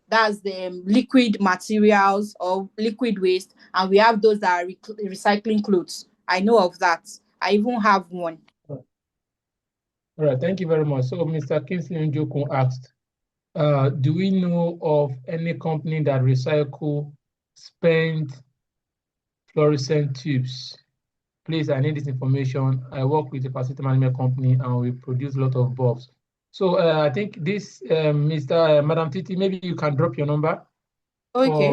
that's the liquid materials or liquid waste, and we have those that are recycling clothes. I know of that. I even have one. all right, thank you very much. So Mr. Kingsley Njoku asked, do we know of any company that recycle spent fluorescent tubes? Please, I need this information. I work with a facility management company and we produce a lot of bulbs. So I think this, Madam Titi, maybe you can drop your number Okay.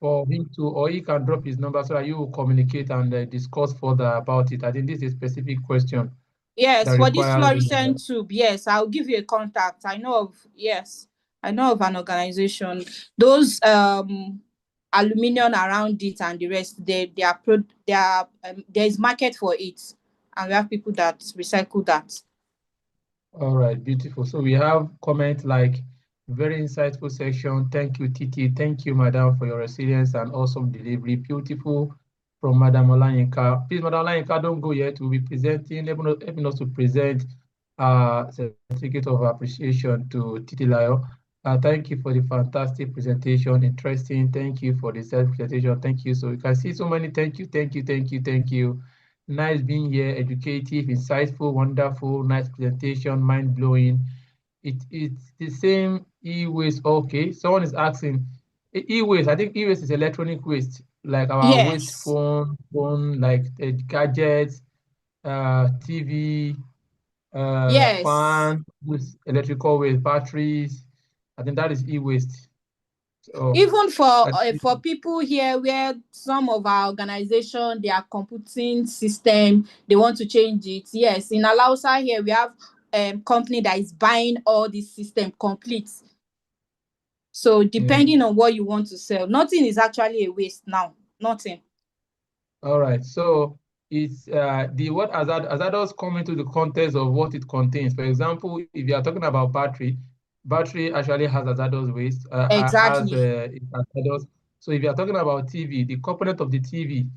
for him to, or he can drop his number so that you will communicate and discuss further about it. I think this is a specific question that Yes, for this requires. fluorescent tube, yes, I'll give you a contact. I know of, yes, I know of an organization. Those aluminium around it and the rest, there is market for it, and we have people that recycle that. All right, beautiful. So we have comment like very insightful section. Thank you, Titi. Thank you, Madam, for your resilience and awesome delivery. Beautiful from Madam Olayinka. Please, Madam Olayinka, don't go yet. We'll be presenting, helping us to present certificate of appreciation to Titi Layo. Thank you for the fantastic presentation. Interesting. Thank you for the self-presentation. Thank you. So you can see so many thank you, thank you, thank you, thank you. Nice being here, educative, insightful, wonderful, nice presentation, mind-blowing. It's the same e-waste. Okay, someone is asking, e-waste, I think e-waste is electronic waste, like our waste Yes, phone, like gadgets, TV, yes. fan, this electrical waste, batteries. I think that is e-waste. So Even I think, for people here, where some of our organization, their computing system, they want to change it. Yes, in Alausa here, we have company that is buying all this system complete. So yeah. depending on what you want to sell, nothing is actually a waste now. Nothing. All right, so it's the what hazardous come into the context of what it contains. For example, if you are talking about battery actually has hazardous waste, has Exactly. it's hazardous. So if you are talking about TV, the component of the TV,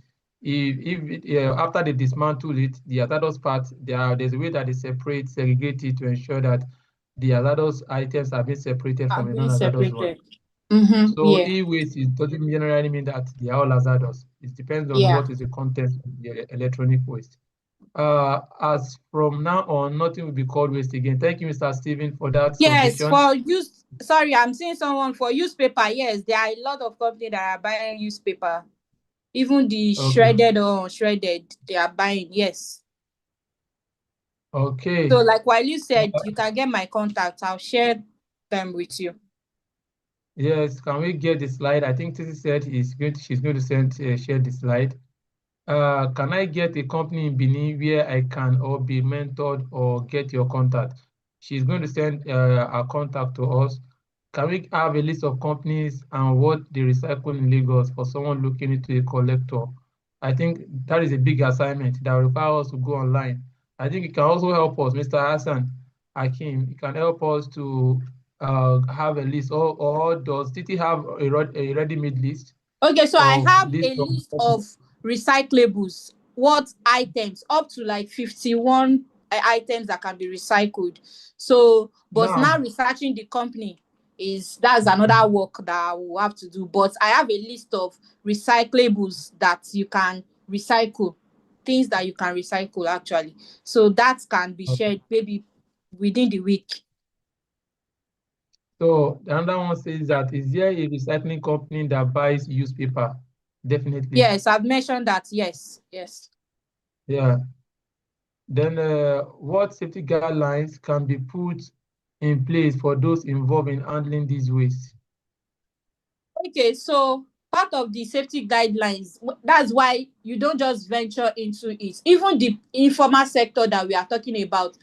after they dismantle it, the hazardous part, there's a way that they segregate it to ensure that the hazardous items are being separated Are from the being non-hazardous one. separated. Mm-hmm. So Yeah. e-waste doesn't generally mean that they are all hazardous. It depends on Yeah. what is the content of the electronic waste. As from now on, nothing will be called waste again. Thank you, Mr. Stephen, for that Yes, submission. for use. Sorry, I'm seeing someone for newspaper. Yes, there are a lot of companies that are buying newspaper. Even the Okay. shredded or unshredded, they are buying. Yes. So, Okay. like while you said, you can get my contact. I'll share them with you. Yes. Can we get the slide? I think Titi said she's going to share the slide. Can I get a company in Benin where I can or be mentored or get your contact? She's going to send our contact to us. Can we have a list of companies and what they recycle in Lagos for someone looking into a collector? I think that is a big assignment that will require us to go online. I think it can also help us, Mr. Hassan Hakim, it can help us to have a list, or does Titi have a ready-made list Okay, so I of have list a of list companies? of recyclables. What items? Up to like 51 items that can be recycled. So, but now Now, researching the company, that's another work that I will have to do. But I have a list of recyclables that you can recycle, things that you can recycle actually. So that can be okay. shared maybe within the week. So another one says that, is there a recycling company that buys used paper? Definitely. Yes, I've mentioned that. Yes, yes. Yeah. Then what safety guidelines can be put in place for those involved in handling these waste? Okay, so part of the safety guidelines, that's why you don't just venture into it. Even the informal sector that we are talking about,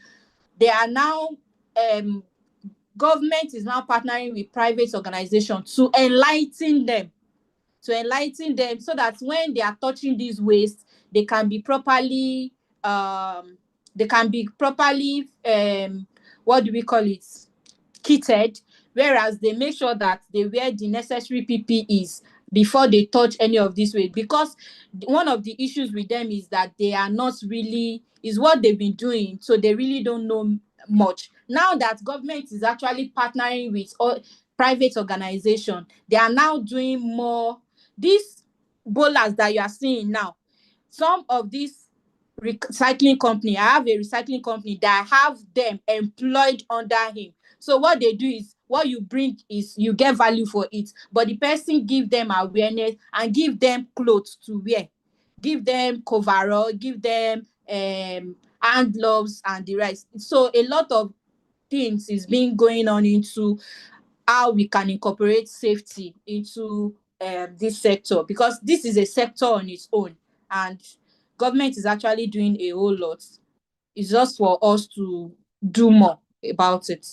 they are now, government is now partnering with private organizations to enlighten them, so that when they are touching these waste, they can be properly, they can be properly, what do we call it, kitted, whereas they make sure that they wear the necessary PPEs before they touch any of this waste. Because one of the issues with them is that they are not really, is what they've been doing, so they really don't know much. Now that government is actually partnering with all private organization, they are now doing more. These bowlers that you are seeing now, some of these recycling company, I have a recycling company that have them employed under him. So what they do is, what you bring is you get value for it, but the person give them awareness and give them clothes to wear, give them coverall, give them hand gloves and the rest. So a lot of things is being going on into how we can incorporate safety into this sector, because this is a sector on its own, and government is actually doing a whole lot. It's just for us to do more about it.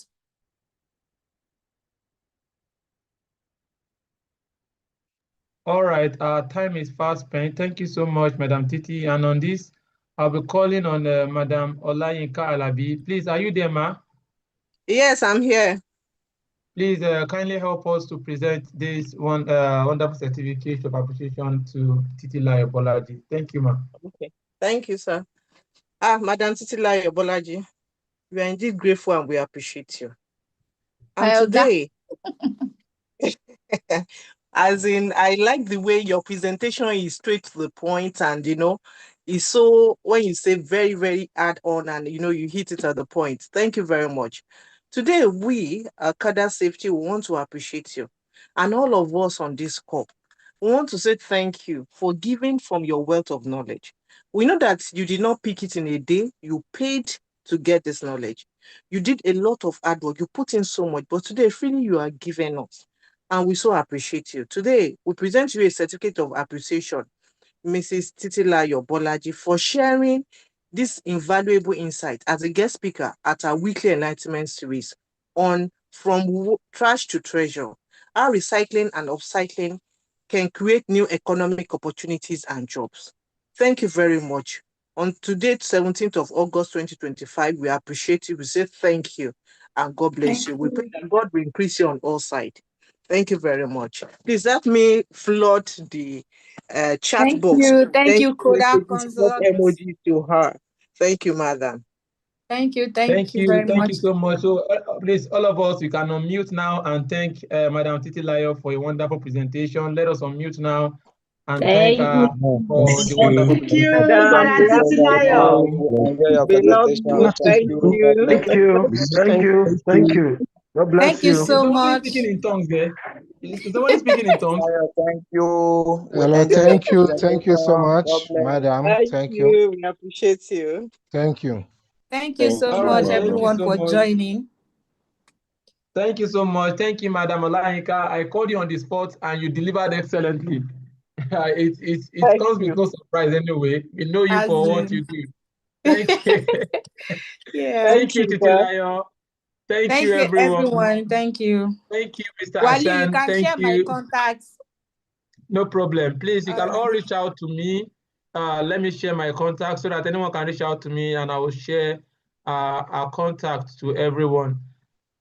All right, our time is fast spent. Thank you so much, Madam Titi. And on this, I'll be calling on Madam Olayinka Alabi. Please, are you there, ma? Yes, I'm here. Please kindly help us to present this one wonderful certificate of appreciation to Titi Layo Bolaji. Thank you, ma. Okay. Thank you, sir. Madam Titilayo Bolaji, we are indeed grateful and we appreciate you. And Well done. today, as in, I like the way your presentation is straight to the point, and it's so, when you say very, very add on, and you hit it at the point. Thank you very much. Today, we at Kada Safety, we want to appreciate you, and all of us on this call. We want to say thank you for giving from your wealth of knowledge. We know that you did not pick it in a day, you paid to get this knowledge. You did a lot of hard work, you put in so much, but today, freely you are giving us. And we so appreciate you. Today, we present you a certificate of appreciation, Mrs. Titilayo Bolaji, for sharing this invaluable insight as a guest speaker at our weekly enlightenment series on From Trash to Treasure, how recycling and upcycling can create new economic opportunities and jobs. Thank you very much. On today, 17th of August 2025, we appreciate you. We say thank you and God bless you. We pray that God will increase you on all sides. Thank you very much. Please let me flood the chat Thank box. you. Thank Thank you, you. Kodak Messages, love Consult. emoji to her. Thank you, madam. Thank you. Thank Thank you you. very Thank you much. so much. So please, all of us, we can unmute now and thank Madam Titi Layo for a wonderful presentation. Let us unmute now and thank Thank her for the wonderful Thank you, presentation. madam. We Madam appreciate Titilayo. you. We enjoy your We love presentation. you. Thank Thank you. God you. bless Thank you. you. Thank you. Thank you. God bless Thank you you. Is so somebody much. speaking in tongues there? Is somebody speaking in tongues? Thank you. We Hello. enjoy your Thank you. Thank you so presentation. God much, bless. madam. Thank Thank you. you. We appreciate you. Thank you. Thank you Thank so All you. right. much, Thank you everyone, so for much. joining. Thank you so much. Thank you, Madam Olayinka. I called you on the spot and you delivered excellently. It Thank comes with you. no surprise anyway. We know you As for what you in, do. Thank you. yeah. Thank Thank you, you, sir. Titilayo. Thank you, Thank you, everyone. everyone. Thank you. Thank you, Mr. Wally, you Hassan. can Thank share my you. contacts. No problem. Please, you All can all right. reach out to me. Let me share my contact so that anyone can reach out to me and I will share our contact to everyone.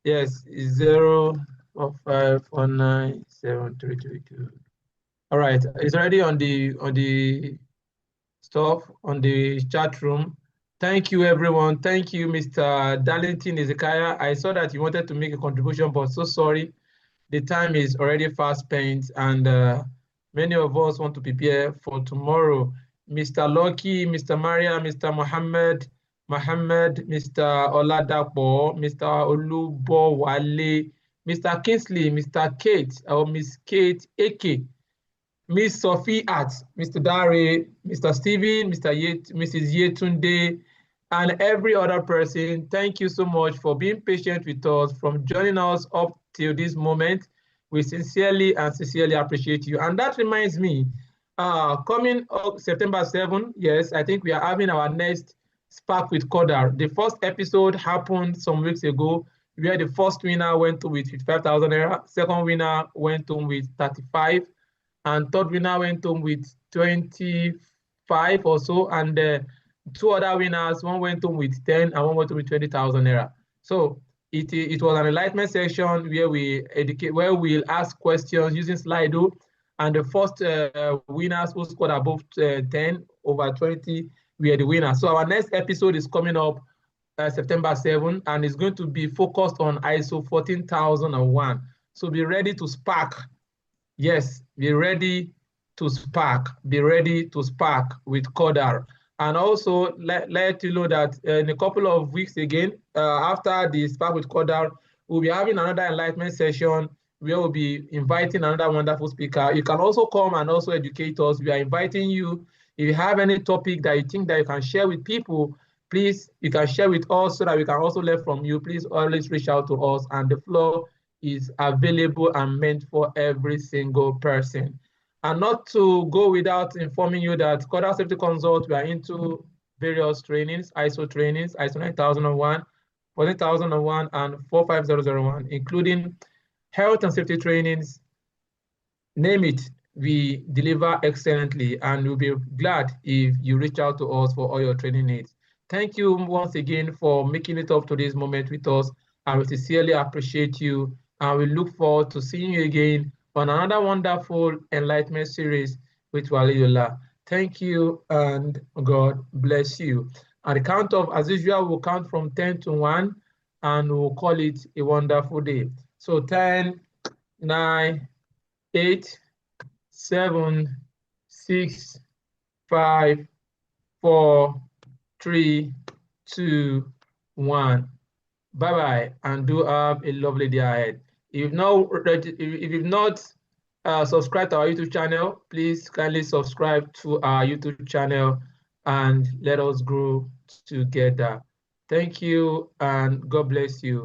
Yes, 045497332. All right, it's already on the stuff on the chat room. Thank you, everyone. Thank you, Mr. Darlington Ezekiah. I saw that you wanted to make a contribution, but so sorry. The time is already fast spent, and many of us want to prepare for tomorrow. Mr. Lucky, Mr. Maria, Mr. Mohammed, Mr. Oladapo, Mr. Olubowale, Mr. Kingsley, Mr. Kate, or Miss Kate Eke, Miss Sophie Art, Mr. Dare, Mr. Stephen, Mrs. Yetunde, and every other person. Thank you so much for being patient with us, from joining us up till this moment. We sincerely and sincerely appreciate you. And that reminds me, coming up September 7, yes, I think we are having our next Spark with Kodar. The first episode happened some weeks ago, where the first winner went home with 55,000 naira, second winner went home with 35, and third winner went home with 25 or so, and two other winners, one went home with 10 and one went home with 20,000 naira. So it was an enlightenment section where we educate, where we'll ask questions using Slido, and the first winners who scored above 10 over 20 were the winners. So our next episode is coming up September 7, and it's going to be focused on ISO 14001. So be ready to spark. Yes, be ready to spark. Be ready to spark with Kodar. And also let you know that in a couple of weeks again, after the Spark with Kodar, we'll be having another enlightenment session where we'll be inviting another wonderful speaker. You can also come and also educate us. We are inviting you. If you have any topic that you think that you can share with people, please, you can share with us so that we can also learn from you. Please always reach out to us, and the floor is available and meant for every single person. And not to go without informing you that Coder Safety Consult, we are into various trainings, ISO 9001, 14001, and 45001, including health and safety trainings. Name it, we deliver excellently, and we'll be glad if you reach out to us for all your training needs. Thank you once again for making it up to this moment with us, and we sincerely appreciate you, and we look forward to seeing you again on another wonderful enlightenment series with Waliola. Thank you, and God bless you. At the count of, as usual, we'll count from 10 to 1, and we'll call it a wonderful day. So 10, 9, 8, 7, 6, 5, 4, 3, 2, 1. Bye-bye, and do have a lovely day ahead. If you've not subscribed to our YouTube channel, please kindly subscribe to our YouTube channel and let us grow together. Thank you, and God bless you.